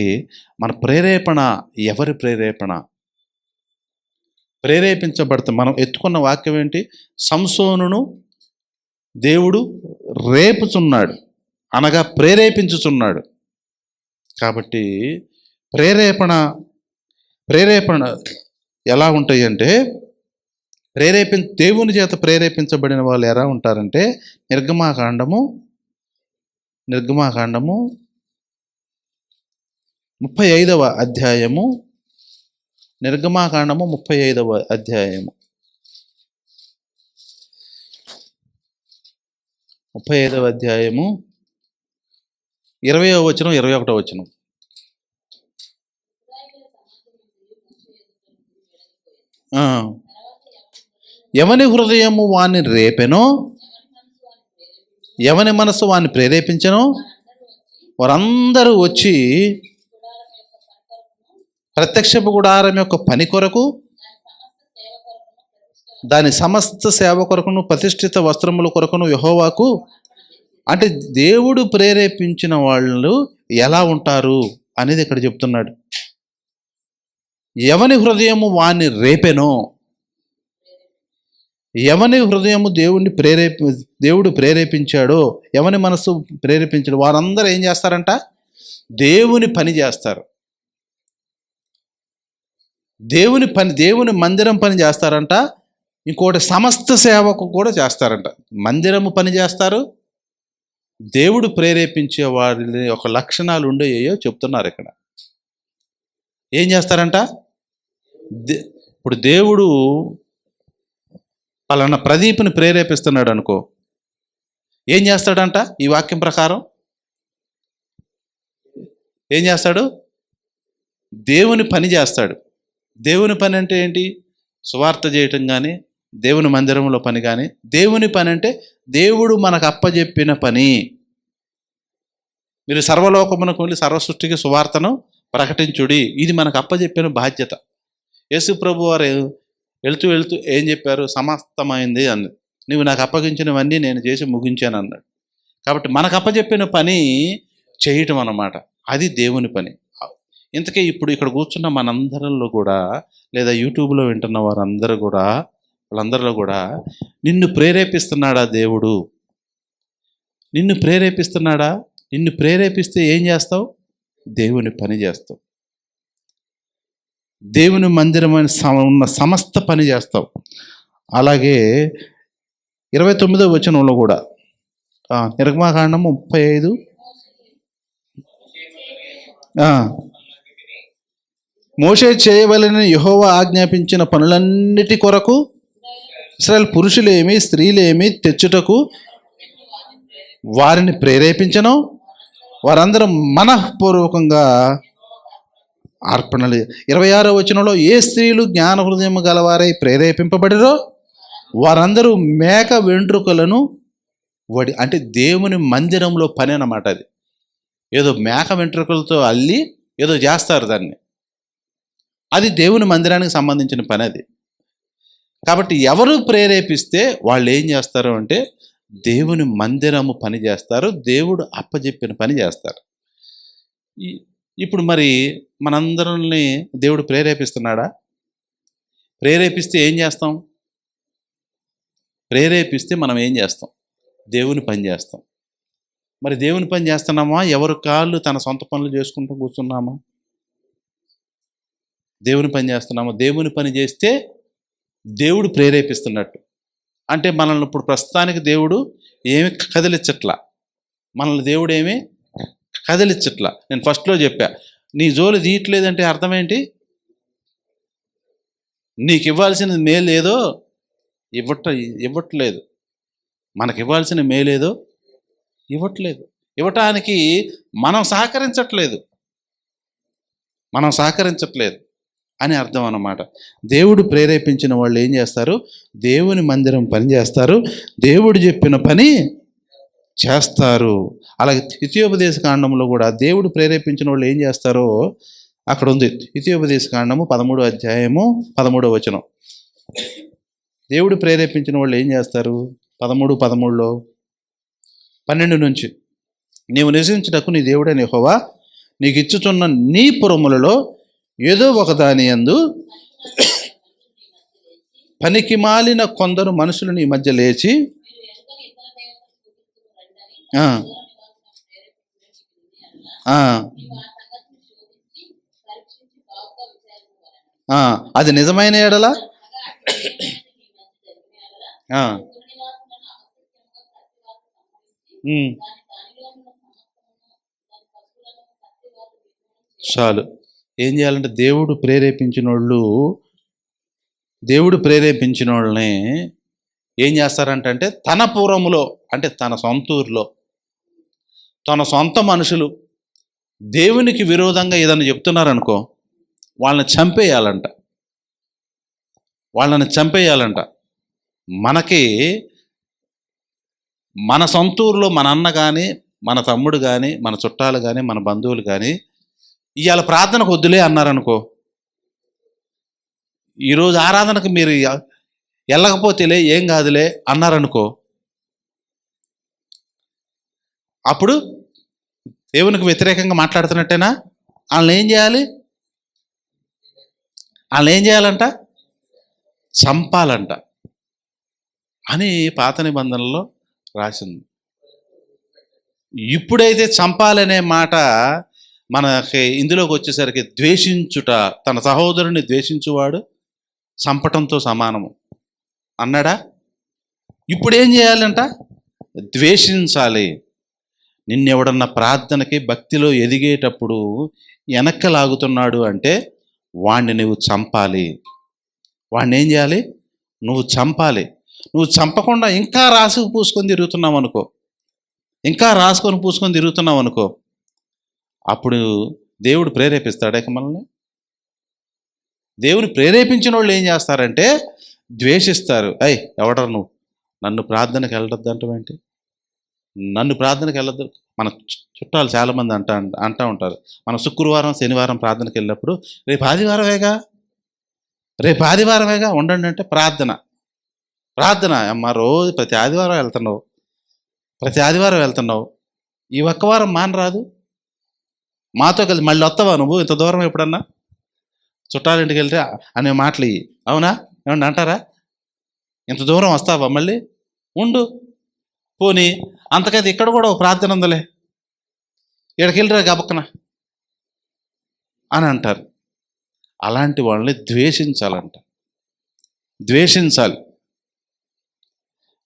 మన ప్రేరేపణ ఎవరి ప్రేరేపణ? ప్రేరేపించబడతాం. మనం ఎత్తుకున్న వాక్యం ఏంటి? సంసోనును దేవుడు రేపుచున్నాడు, అనగా ప్రేరేపించుచున్నాడు. కాబట్టి ప్రేరేపణ ఎలా ఉంటాయి అంటే, దేవుని చేత ప్రేరేపించబడిన వాళ్ళు ఎలా ఉంటారంటే, నిర్గమాకాండము 35వ అధ్యాయము, నిర్గమాకాండము 35వ అధ్యాయము 35వ అధ్యాయము 20వ వచనం 21వ వచనం. ఎవని హృదయము వాని రేపెనో, ఎవని మనసు వాని ప్రేరేపించనో వారందరూ వచ్చి ప్రత్యక్షపు గుడారం యొక్క పని కొరకు, దాని సమస్త సేవ కొరకును, ప్రతిష్ఠిత వస్త్రముల కొరకును యెహోవాకు, అంటే దేవుడు ప్రేరేపించిన వాళ్ళు ఎలా ఉంటారు అనేది ఇక్కడ చెప్తున్నాడు. ఎవని హృదయము వాణ్ణి రేపెనో, ఎవని హృదయము దేవుడు ప్రేరేపించాడో, ఎవని మనసు ప్రేరేపించాడు, వారందరూ ఏం చేస్తారంట? దేవుని పని చేస్తారు. దేవుని మందిరం పని చేస్తారంట. ఇంకోటి సమస్త సేవకు కూడా చేస్తారంట. మందిరము పని చేస్తారు. దేవుడు ప్రేరేపించే వారి ఒక లక్షణాలు ఉండేయో చెప్తున్నారు ఇక్కడ. ఏం చేస్తారంట? ఇప్పుడు దేవుడు పలానా ప్రదీప్ని ప్రేరేపిస్తున్నాడు అనుకో, ఏం చేస్తాడంట? ఈ వాక్యం ప్రకారం ఏం చేస్తాడు? దేవుని పని చేస్తాడు. దేవుని పని అంటే ఏంటి? సువార్త చేయటం కానీ, దేవుని మందిరంలో పని కానీ. దేవుని పని అంటే దేవుడు మనకు అప్పజెప్పిన పని. మీరు సర్వలోకమునకు వెళ్ళి సర్వసృష్టికి సువార్తను ప్రకటించుడి, ఇది మనకు అప్పజెప్పిన బాధ్యత. యేసు ప్రభు వారు వెళ్తూ ఏం చెప్పారు? సమస్తమైంది అంది. నువ్వు నాకు అప్పగించినవన్నీ నేను చేసి ముగించాను అన్నాడు. కాబట్టి మనకు అప్పజెప్పిన పని చేయటం అన్నమాట. అది దేవుని పని. ఇంతకీ ఇప్పుడు ఇక్కడ కూర్చున్న మనందరిలో కూడా, లేదా యూట్యూబ్లో వింటున్న వాళ్ళందరిలో కూడా నిన్ను ప్రేరేపిస్తున్నాడా దేవుడు? నిన్ను ప్రేరేపిస్తున్నాడా? నిన్ను ప్రేరేపిస్తే ఏం చేస్తావు? దేవుని పని చేస్తావు. దేవుని మందిరమైన ఉన్న సమస్త పని చేస్తావు. అలాగే 29వ వచనంలో కూడా, నిర్గమాకాండం 35, మోషే చేయవలెనని యెహోవా ఆజ్ఞాపించిన పనులన్నిటి కొరకు ఇశ్రాయేలు పురుషులేమి స్త్రీలేమి తెచ్చుటకు వారిని ప్రేరేపించను. వారందరూ మనఃపూర్వకంగా అర్పణలు. 26వ వచనంలో, ఏ స్త్రీలు జ్ఞాన హృదయం గలవారై ప్రేరేపింపబడిరో వారందరూ మేక వెంట్రుకలను అంటే దేవుని మందిరంలో పని అన్నమాట. అది ఏదో మేక వెంట్రుకలతో అల్లి ఏదో చేస్తారు దాన్ని. అది దేవుని మందిరానికి సంబంధించిన పని. అది కాబట్టి ఎవరు ప్రేరేపిస్తే వాళ్ళు ఏం చేస్తారు అంటే దేవుని మందిరము పని చేస్తారు, దేవుడు అప్పజెప్పిన పని చేస్తారు. ఇప్పుడు మరి మనందరిని దేవుడు ప్రేరేపిస్తున్నాడా? ప్రేరేపిస్తే ఏం చేస్తాం? ప్రేరేపిస్తే మనం ఏం చేస్తాం? దేవుని పని చేస్తాం. మరి దేవుని పని చేస్తున్నామా? ఎవరి కాళ్ళు తన సొంత పనులు చేసుకుంటూ కూర్చున్నామా? దేవుని పని చేస్తున్నామా? దేవుని పని చేస్తే దేవుడు ప్రేరేపిస్తున్నట్టు. అంటే మనల్ని ఇప్పుడు ప్రస్తుతానికి దేవుడు ఏమి కదిలించట్లా, మనల్ని దేవుడు ఏమి కదిలించట్లా. నేను ఫస్ట్లో చెప్పా, నీ జోలు తీయట్లేదంటే అర్థం ఏంటి? నీకు ఇవ్వాల్సిన మేలేదో ఇవ్వట్లేదు. మనకి ఇవ్వాల్సిన మేలేదో ఇవ్వట్లేదు. ఇవ్వటానికి మనం సహకరించట్లేదు అని అర్థం అన్నమాట. దేవుడు ప్రేరేపించిన వాళ్ళు ఏం చేస్తారు? దేవుని మందిరం పని చేస్తారు, దేవుడు చెప్పిన పని చేస్తారు. అలాగే ద్వితీయోపదేశ కాండంలో కూడా దేవుడు ప్రేరేపించిన వాళ్ళు ఏం చేస్తారో అక్కడ ఉంది. ద్వితీయోపదేశ కాండము 13వ అధ్యాయము 13వ వచనం. దేవుడు ప్రేరేపించిన వాళ్ళు ఏం చేస్తారు? 13:13లో 12 నుంచి, నీవు నివసించుటకు నీ దేవుడైన యెహోవా నీకు ఇచ్చుచున్న నీ పురములలో ఏదో ఒక దాని యందు పనికి మాలిన కొందరు మనుషులు నీ మధ్య లేచి అది నిజమైన ఎడల చాలు. ఏం చేయాలంటే దేవుడు ప్రేరేపించిన వాళ్ళని ఏం చేస్తారంటే తన పూర్వములో, అంటే తన సొంత ఊరిలో తన సొంత మనుషులు దేవునికి విరోధంగా ఏదైనా చెప్తున్నారనుకో, వాళ్ళని చంపేయాలంట. మనకి మన సొంత ఊరిలో మన అన్న కానీ, మన తమ్ముడు కానీ, మన చుట్టాలు కానీ, మన బంధువులు కానీ ఇవాళ ప్రార్థనకు వద్దులే అన్నారనుకో, ఈరోజు ఆరాధనకు మీరు వెళ్ళకపోతేలే ఏం కాదులే అన్నారనుకో, అప్పుడు దేవునికి వ్యతిరేకంగా మాట్లాడుతున్నట్టేనా? వాళ్ళని ఏం చేయాలంట? చంపాలంట అని పాత నిబంధనలో రాసింది. ఇప్పుడైతే చంపాలనే మాట మనకి ఇందులోకి వచ్చేసరికి ద్వేషించుట, తన సహోదరుని ద్వేషించువాడు చంపటంతో సమానము అన్నాడా? ఇప్పుడు ఏం చేయాలంట? ద్వేషించాలి. నిన్నెవడన్నా ప్రార్థనకి భక్తిలో ఎదిగేటప్పుడు వెనక్కి లాగుతున్నాడు అంటే వాణ్ణి నువ్వు చంపాలి. వాణ్ణి ఏం చేయాలి? నువ్వు చంపాలి. నువ్వు చంపకుండా ఇంకా పూసుకొని తిరుగుతున్నావు అనుకో, అప్పుడు దేవుడు ప్రేరేపిస్తాడే మనల్ని? దేవుని ప్రేరేపించిన వాళ్ళు ఏం చేస్తారంటే ద్వేషిస్తారు. ఎవడరు నువ్వు? నన్ను ప్రార్థనకి వెళ్ళొద్దంటావేంటి? నన్ను ప్రార్థనకి వెళ్ళొద్దు. మన చుట్టాలు చాలామంది అంటూ ఉంటారు, మనం శుక్రవారం శనివారం ప్రార్థనకి వెళ్ళినప్పుడు రేపు ఆదివారమేగా ఉండండి అంటే ప్రార్థన అమ్మ, రోజు ప్రతి ఆదివారం వెళ్తున్నావు, ఈ ఒక్క వారం మానరాదు? మాతో కలిసి మళ్ళీ వస్తావా నువ్వు? ఇంత దూరం ఎప్పుడన్నా చుట్టాలింటికి వెళ్తే అనే మాటలు ఇవి అవునా? ఏమన్నా అంటారా? ఇంత దూరం వస్తావా మళ్ళీ? ఉండు, పోనీ అంతకైతే ఇక్కడ కూడా ఒక ప్రార్థన ఉందలే, ఇక్కడికి వెళ్ళిరా గబక్కన అని అంటారు. అలాంటి వాళ్ళని ద్వేషించాలి.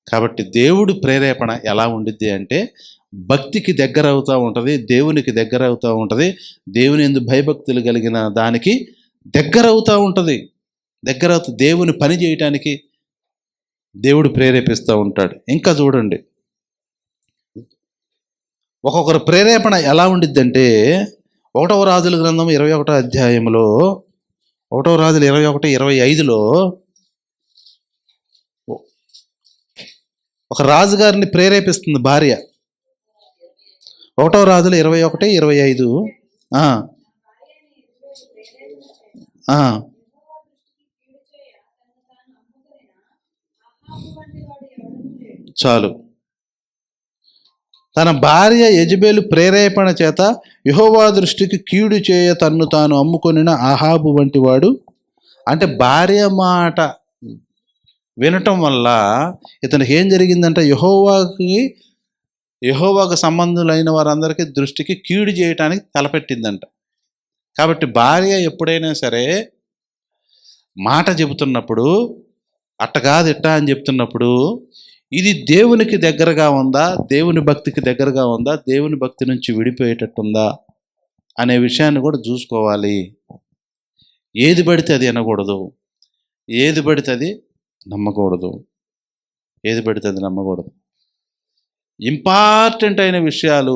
కాబట్టి దేవుడు ప్రేరేపణ ఎలా ఉండిద్ది అంటే భక్తికి దగ్గర అవుతూ ఉంటుంది, దేవునికి దగ్గర అవుతూ ఉంటుంది, దేవుని యందు భయభక్తులు కలిగిన దానికి దగ్గర అవుతూ ఉంటుంది. దేవుని పని చేయటానికి దేవుడు ప్రేరేపిస్తూ ఉంటాడు. ఇంకా చూడండి, ఒక్కొక్కరు ప్రేరేపణ ఎలా ఉండిద్దంటే 1వ రాజుల గ్రంథం 21వ అధ్యాయంలో 1వ రాజులు 21:25లో ఒక రాజుగారిని ప్రేరేపిస్తుంది భార్య. 1వ రాజులు 21:25. చాలు. తన భార్య యెజెబెలు ప్రేరేపణ చేత యెహోవా దృష్టికి కీడు చేయ తన్ను తాను అమ్ముకొనిన అహాబు వంటి వాడు. అంటే భార్య మాట వినటం వల్ల ఇతనికి ఏం జరిగిందంటే యెహోవాకు సంబంధులైన వారందరికీ దృష్టికి కీడు చేయటానికి తలపెట్టిందంట. కాబట్టి భార్య ఎప్పుడైనా సరే మాట చెబుతున్నప్పుడు అట్ట కాదు ఇట్ట అని చెప్తున్నప్పుడు ఇది దేవునికి దగ్గరగా ఉందా, దేవుని భక్తికి దగ్గరగా ఉందా, దేవుని భక్తి నుంచి విడిపోయేటట్టుందా అనే విషయాన్ని కూడా చూసుకోవాలి. ఏది పడితే అది వినకూడదు, ఏది పడితే అది నమ్మకూడదు, ఏది పడితే అది నమ్మకూడదు. ఇంపార్టెంట్ అయిన విషయాలు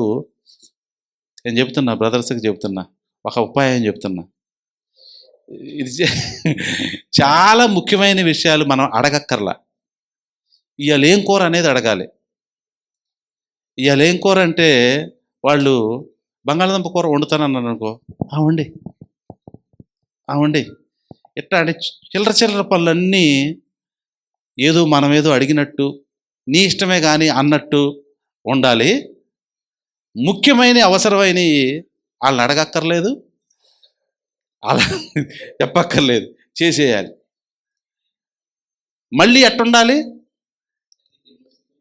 నేను చెప్తున్నా, బ్రదర్స్కి చెప్తున్నా, ఒక ఉపాయం చెప్తున్నా. ఇది చాలా ముఖ్యమైన విషయాలు మనం అడగక్కర్లా. ఇవాళ ఏం కూర అనేది అడగాలి. ఇవాళ ఏం కూర అంటే వాళ్ళు బంగాళదుంప కూర వండుతానన్నాను అనుకో, వండి ఎట్లా అంటే చిల్లర పనులన్నీ ఏదో మనం ఏదో అడిగినట్టు నీ ఇష్టమే కానీ అన్నట్టు ఉండాలి. ముఖ్యమైన అవసరమైనవి వాళ్ళని అడగక్కర్లేదు, అలా చెప్పక్కర్లేదు, చేసేయాలి. మళ్ళీ ఎట్టుండాలి,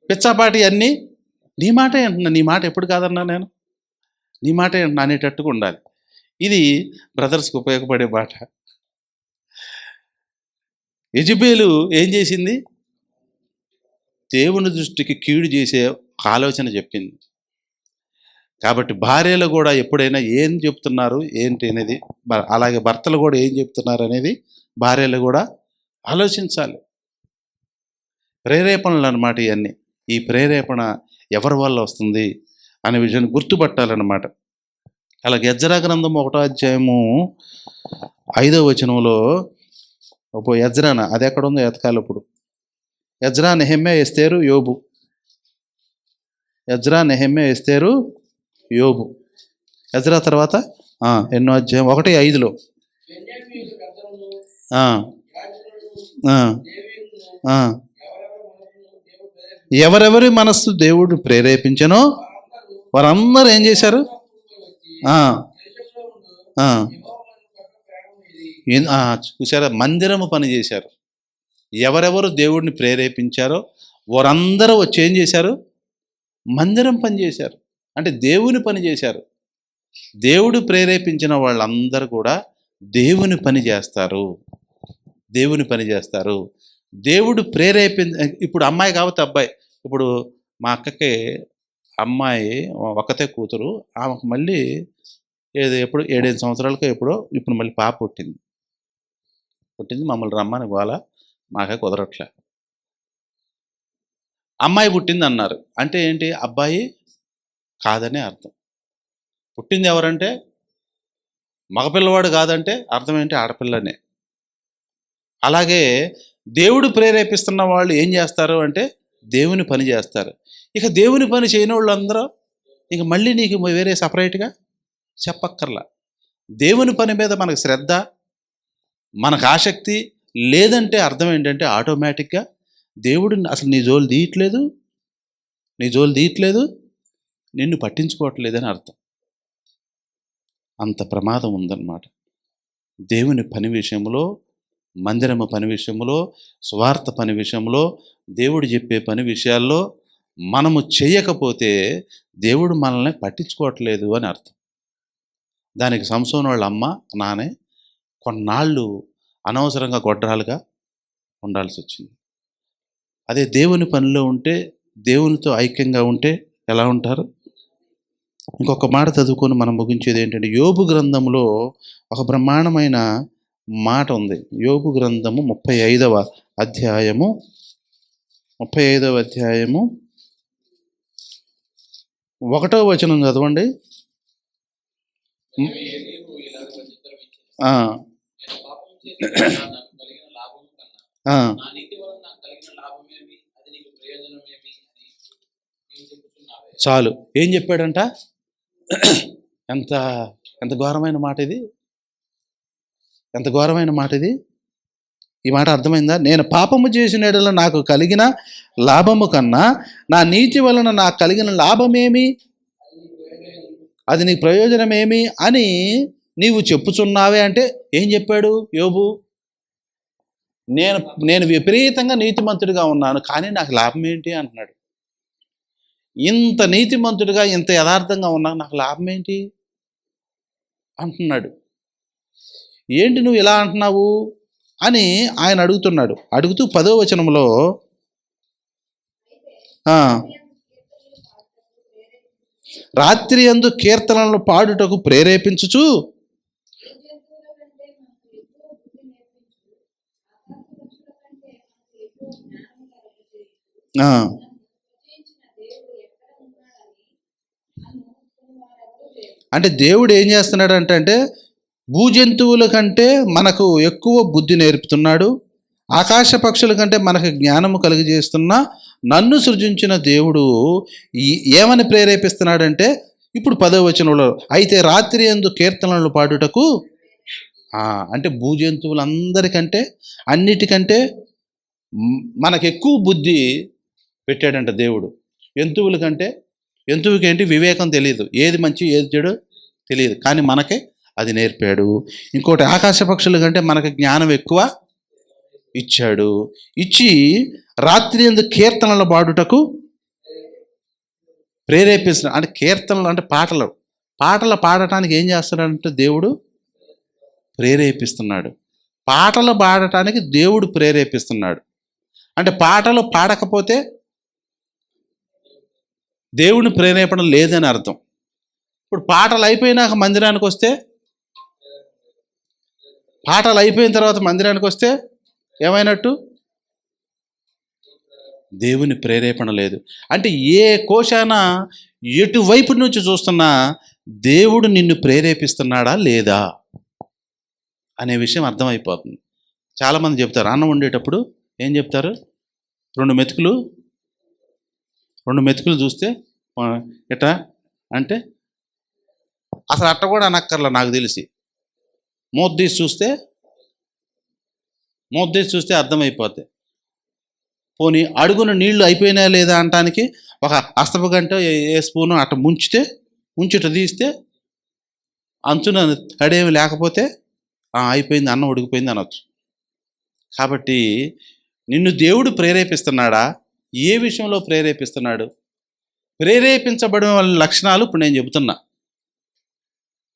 పిచ్చాపాటి అన్నీ నీ మాటే అంటున్నా, నీ మాట ఎప్పుడు కాదన్నా నేను, నీ మాటే అంటున్నా అనేటట్టుగా ఉండాలి. ఇది బ్రదర్స్కి ఉపయోగపడే మాట. యెజెబెలు ఏం చేసింది? దేవుని దృష్టికి కీడు చేసే ఆలోచన చెప్పింది. కాబట్టి భార్యలు కూడా ఎప్పుడైనా ఏం చెప్తున్నారు ఏంటి అనేది, అలాగే భర్తలు కూడా ఏం చెప్తున్నారు అనేది భార్యలు కూడా ఆలోచించాలి. ప్రేరేపణలు అన్నమాట ఇవన్నీ. ఈ ప్రేరేపణ ఎవరి వల్ల వస్తుంది అనే విషయాన్ని గుర్తుపట్టాలన్నమాట. అలాగే ఎజ్రా గ్రంథం 1వ అధ్యాయము 5వ వచనంలో ఎజ్రానా, అది ఎక్కడ ఉందో ఎతకాలి. ఇప్పుడు ఎజ్రా, నెహెమ్యా, ఎస్తేరు, యోబు. ఎజ్రా, నెహెమ్యా, ఎస్తేరు, యోబు. ఎజ్రా తర్వాత ఎన్నో అధ్యాయం 1:5లో ఎవరెవరి మనస్సు దేవుడు ప్రేరేపించనో వారందరూ ఏం చేశారు? చూసారా, మందిరము పని చేశారు. ఎవరెవరు దేవుడిని ప్రేరేపించారో వారందరూ వచ్చి ఏం చేశారు? మందిరం పని చేశారు. అంటే దేవుని పని చేశారు. దేవుడు ప్రేరేపించిన వాళ్ళందరూ కూడా దేవుని పని చేస్తారు, దేవుని పని చేస్తారు. దేవుడు ఇప్పుడు అమ్మాయి కాబట్టి అబ్బాయి, ఇప్పుడు మా అక్కకి అమ్మాయి ఒక్కతే కూతురు, ఆమెకు మళ్ళీ ఎప్పుడు 7-8 సంవత్సరాలకో ఇప్పుడు మళ్ళీ పాప పుట్టింది. మమ్మల్ని రమ్మని గోల, మాకే కుదరట్లే. అమ్మాయి పుట్టింది అన్నారు అంటే ఏంటి? అబ్బాయి కాదనే అర్థం. పుట్టింది ఎవరంటే మగపిల్లవాడు కాదంటే అర్థం ఏంటి? ఆడపిల్లనే. అలాగే దేవుడు ప్రేరేపిస్తున్న వాళ్ళు ఏం చేస్తారు అంటే దేవుని పని చేస్తారు. ఇక దేవుని పని చేయని వాళ్ళు అందరూ ఇక మళ్ళీ నీకు వేరే సపరేట్గా చెప్పక్కర్లా. దేవుని పని మీద మనకు శ్రద్ధ, మనకు ఆసక్తి లేదంటే అర్థం ఏంటంటే ఆటోమేటిక్గా దేవుడు అసలు నీ జోలు తీయట్లేదు, నిన్ను పట్టించుకోవట్లేదని అర్థం. అంత ప్రమాదం ఉందన్నమాట. దేవుని పని విషయంలో, మందిరము పని విషయంలో, స్వార్థ పని విషయంలో, దేవుడు చెప్పే పని విషయాల్లో మనము చేయకపోతే దేవుడు మనల్ని పట్టించుకోవట్లేదు అని అర్థం. దానికి సంసోను వాళ్ళ అమ్మ నానే కొన్నాళ్ళు అనవసరంగా గొడ్రాలుగా ఉండాల్సి వచ్చింది. అదే దేవుని పనిలో ఉంటే, దేవునితో ఐక్యంగా ఉంటే ఎలా ఉంటారు? ఇంకొక మాట చదువుకొని మనం ముగించేది ఏంటంటే, యోబు గ్రంథంలో ఒక బ్రహ్మాండమైన మాట ఉంది. యోబు గ్రంథము 35వ అధ్యాయము 1వ వచనం చదవండి. చాలు. ఏం చెప్పాడంట? ఎంత ఎంత ఘోరమైన మాట ఇది, ఎంత ఘోరమైన మాట ఇది. ఈ మాట అర్థమైందా? నేను పాపము చేసిన యెడల నాకు కలిగిన లాభము కన్నా నా నీతి వలన నాకు కలిగిన లాభమేమి, అది నీకు ప్రయోజనమేమి అని నీవు చెప్పుచున్నావే అంటే ఏం చెప్పాడు యోబు? నేను విపరీతంగా నీతిమంతుడిగా ఉన్నాను, కానీ నాకు లాభం ఏంటి అంటున్నాడు. ఇంత నీతిమంతుడిగా ఇంత యథార్థంగా ఉన్నా నాకు లాభం ఏంటి అంటున్నాడు. ఏంటి నువ్వు ఇలా అంటున్నావు అని ఆయన అడుగుతున్నాడు. అడుగుతూ 10వ వచనంలో రాత్రి యందు కీర్తనలను పాడుటకు ప్రేరేపించుచు అంటే దేవుడు ఏం చేస్తున్నాడు అంటే భూజంతువుల కంటే మనకు ఎక్కువ బుద్ధి నేర్పుతున్నాడు, ఆకాశ పక్షుల కంటే మనకు జ్ఞానము కలుగజేస్తున్న నన్ను సృజించిన దేవుడు ఏమని ప్రేరేపిస్తున్నాడంటే ఇప్పుడు 10వ వచనంలో అయితే రాత్రి యందు కీర్తనలు పాడుటకు, అంటే భూజంతువులందరికంటే అన్నిటికంటే మనకు ఎక్కువ బుద్ధి పెట్టాడంట దేవుడు. జంతువులకి ఏంటి వివేకం తెలియదు, ఏది మంచి ఏది చెడు తెలియదు, కానీ మనకే అది నేర్పాడు. ఇంకోటి ఆకాశ పక్షుల కంటే మనకు జ్ఞానం ఎక్కువ ఇచ్చాడు. ఇచ్చి రాత్రి యందు కీర్తనలు పాడుటకు ప్రేరేపిస్తున్నాడు. అంటే కీర్తనలు అంటే పాటలు పాడటానికి ఏం చేస్తున్నాడంటే దేవుడు ప్రేరేపిస్తున్నాడు. పాటలు పాడటానికి దేవుడు ప్రేరేపిస్తున్నాడు. అంటే పాటలు పాడకపోతే దేవుని ప్రేరేపణ లేదని అర్థం. ఇప్పుడు పాటలు అయిపోయినాక మందిరానికి వస్తే, పాటలు అయిపోయిన తర్వాత మందిరానికి వస్తే ఏమైనట్టు? దేవుని ప్రేరేపణ లేదు. అంటే ఏ కోశాన ఎటువైపు నుంచి చూస్తున్నా దేవుడు నిన్ను ప్రేరేపిస్తున్నాడా లేదా అనే విషయం అర్థమైపోతుంది. చాలామంది చెప్తారు, అన్నం వండేటప్పుడు ఏం చెప్తారు? రెండు మెతుకులు చూస్తే ఎట్లా అంటే అసలు అట్ట కూడా అనక్కర్లా నాకు తెలిసి, మూత తీసి చూస్తే అర్థమైపోద్ది. పోనీ అడుగున నీళ్లు అయిపోయినా లేదా అనటానికి ఒక అస్తపు గంట ఏ స్పూను అట్ట ముంచుట తీస్తే అంచున తడేమి లేకపోతే అయిపోయింది, అన్నం ఉడికిపోయింది అనొచ్చు. కాబట్టి నిన్ను దేవుడు ప్రేరేపిస్తున్నాడా? ఏ విషయంలో ప్రేరేపిస్తున్నాడు? ప్రేరేపించబడిన వాళ్ళ లక్షణాలు ఇప్పుడు నేను చెబుతున్నా.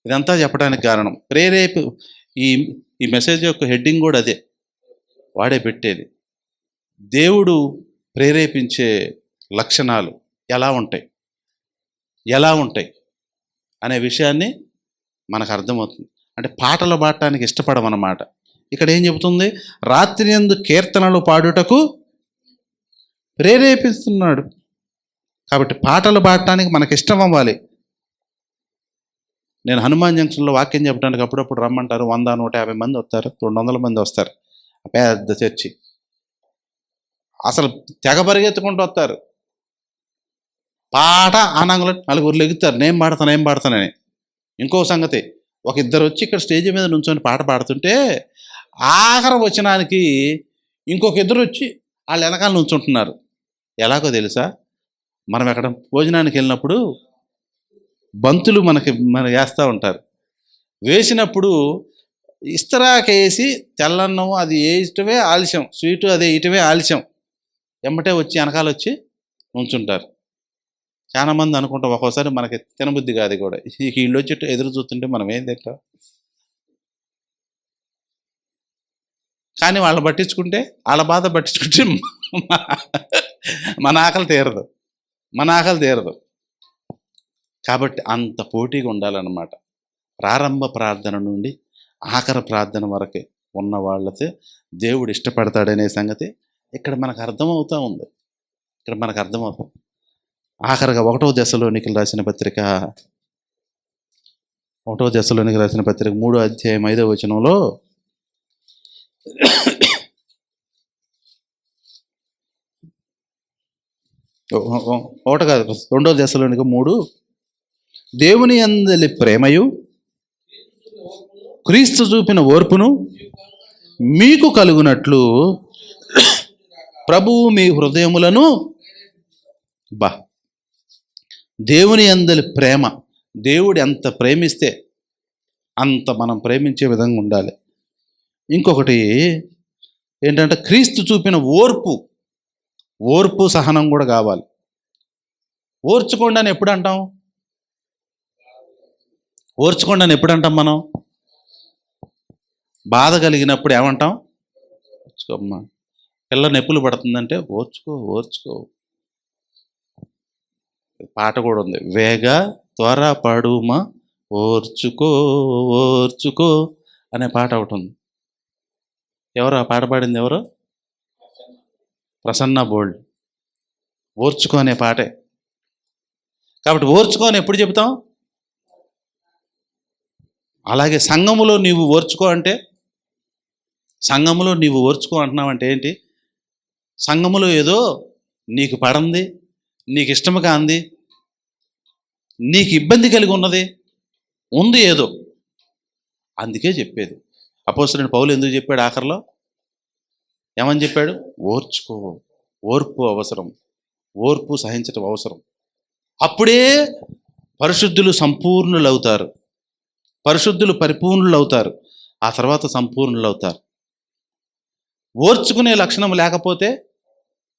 ఇదంతా చెప్పడానికి కారణం ఈ మెసేజ్ యొక్క హెడ్డింగ్ కూడా అదే, వాడే పెట్టేది. దేవుడు ప్రేరేపించే లక్షణాలు ఎలా ఉంటాయి అనే విషయాన్ని మనకు అర్థమవుతుంది. అంటే పాటలు పాడటానికి ఇష్టపడమన్నమాట. ఇక్కడ ఏం చెబుతుంది? రాత్రి యందు కీర్తనలు పాడుటకు ప్రేరేపిస్తున్నాడు. కాబట్టి పాటలు పాడటానికి మనకి ఇష్టం అవ్వాలి. నేను హనుమాన్ జంక్షన్లో వాక్యం చెప్పడానికి అప్పుడప్పుడు రమ్మంటారు. 100-150 మంది వస్తారు, 200 మంది వస్తారు. పెద్ద చర్చి, అసలు తెగ పరిగెత్తుకుంటూ వస్తారు. పాట ఆనంగంలో నలుగురు లెగుతారు, నేను పాడతానని. ఇంకో సంగతి, ఒక ఇద్దరు వచ్చి ఇక్కడ స్టేజ్ మీద నుంచొని పాట పాడుతుంటే ఆఖరి వచనానికి ఇంకొక ఇద్దరు వచ్చి వాళ్ళు వెనకాల నుంచుంటున్నారు. ఎలాగో తెలుసా? మనం ఎక్కడ భోజనానికి వెళ్ళినప్పుడు బంతులు మన వేస్తూ ఉంటారు. వేసినప్పుడు ఇస్తరాకేసి తెల్లన్నం అది వేయటమే ఆలస్యం, స్వీటు అదే ఇటమే ఆలస్యం, ఎమ్మటే వచ్చి వెనకాల వచ్చి నుంచుంటారు. చాలామంది అనుకుంటాం ఒక్కోసారి మనకి తినబుద్ధి కాదు కూడా, వీళ్ళు వచ్చి ఎదురు చూస్తుంటే మనం ఏం తింటాం. కానీ వాళ్ళ బాధ పట్టించుకుంటే మన ఆకలి తీరదు. కాబట్టి అంత పోటీగా ఉండాలన్నమాట. ప్రారంభ ప్రార్థన నుండి ఆఖరి ప్రార్థన వరకే ఉన్న వాళ్ళతో దేవుడు ఇష్టపడతాడనే సంగతి ఇక్కడ మనకు అర్థమవుతూ ఉంది. ఆఖరిగా 1వ దశలోనికలు రాసిన పత్రిక 3వ అధ్యాయం 5వ వచనంలో ఒకటి కాదు, 2వ దశలోనిక 3, దేవుని యందలి ప్రేమయు క్రీస్తు చూపిన ఓర్పును మీకు కలుగునట్లు ప్రభువు మీ హృదయములను దేవుని యందలి ప్రేమ, దేవుడు ఎంత ప్రేమిస్తే అంత మనం ప్రేమించే విధంగా ఉండాలి. ఇంకొకటి ఏంటంటే క్రీస్తు చూపిన ఓర్పు సహనం కూడా కావాలి. ఓర్చుకోండి అని ఎప్పుడు అంటాం? మనం బాధ కలిగినప్పుడు ఏమంటాం? ఓర్చుకోమ్మా. పిల్ల నొప్పులు పడుతుందంటే ఓర్చుకో. పాట కూడా ఉంది, వేగ త్వరపడుమా ఓర్చుకో అనే పాట ఒకటి ఉంది. ఎవరు ఆ పాట పాడింది? ఎవరు? ప్రసన్న బోల్డ్. ఓర్చుకో అనే పాటే. కాబట్టి ఓర్చుకో అని ఎప్పుడు చెబుతాం? అలాగే సంఘములో నీవు ఓర్చుకో అంటే, సంఘములో నీవు ఓర్చుకో అంటున్నావంటే ఏంటి? సంఘములో ఏదో నీకు పడంది, నీకు ఇష్టము కాంది, నీకు ఇబ్బంది కలిగి ఉంది ఏదో, అందుకే చెప్పేది. అపోస్తలుడైన పౌలు ఎందుకు చెప్పాడు? ఆఖరిలో ఏమని చెప్పాడు? ఓర్పు అవసరం, ఓర్పు సహించటం అవసరం. అప్పుడే పరిశుద్ధులు సంపూర్ణులు అవుతారు, పరిశుద్ధులు పరిపూర్ణులు అవుతారు, ఆ తర్వాత సంపూర్ణులు అవుతారు. ఓర్చుకునే లక్షణం లేకపోతే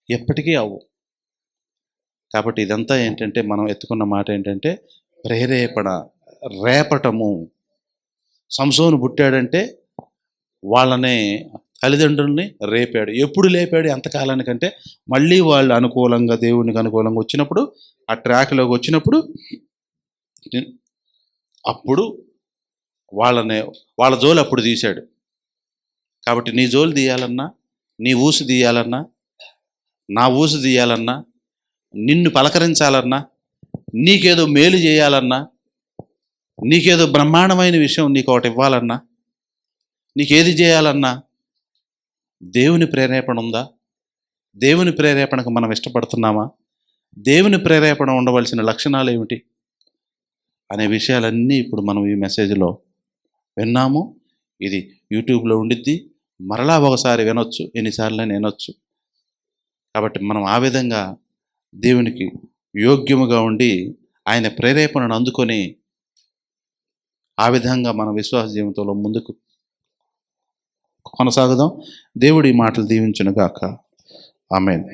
ఎప్పటికీ అవ్వు. కాబట్టి ఇదంతా ఏంటంటే మనం ఎత్తుకున్న మాట ఏంటంటే ప్రేరేపణ, రేపటము. సంసోను పుట్టాడంటే వాళ్ళని తల్లిదండ్రుల్ని రేపాడు. ఎప్పుడు లేపాడు? ఎంతకాలానికంటే మళ్ళీ వాళ్ళు అనుకూలంగా, దేవునికి అనుకూలంగా వచ్చినప్పుడు, ఆ ట్రాక్లోకి వచ్చినప్పుడు, అప్పుడు వాళ్ళ జోలు అప్పుడు తీశాడు. కాబట్టి నీ జోలు తీయాలన్నా, నీ ఊసు తీయాలన్నా, నా ఊసు తీయాలన్నా, నిన్ను పలకరించాలన్నా, నీకేదో మేలు చేయాలన్నా, నీకేదో బ్రహ్మాండమైన విషయం నీకు ఒకటి ఇవ్వాలన్నా, నీకేది చేయాలన్నా దేవుని ప్రేరేపణ ఉందా? దేవుని ప్రేరేపణకు మనం ఇష్టపడుతున్నామా? దేవుని ప్రేరేపణ ఉండవలసిన లక్షణాలు ఏమిటి అనే విషయాలన్నీ ఇప్పుడు మనం ఈ మెసేజ్లో విన్నాము. ఇది యూట్యూబ్లో ఉండిద్ది, మరలా ఒకసారి వినొచ్చు, ఎన్నిసార్లు వినొచ్చు. కాబట్టి మనం ఆ విధంగా దేవునికి యోగ్యముగా ఉండి ఆయన ప్రేరేపణను అందుకొని ఆ విధంగా మన విశ్వాస జీవితంలో ముందుకు కొనసాగుదాం. దేవుడి మాటలు దీవించును గాక. ఆమేన్.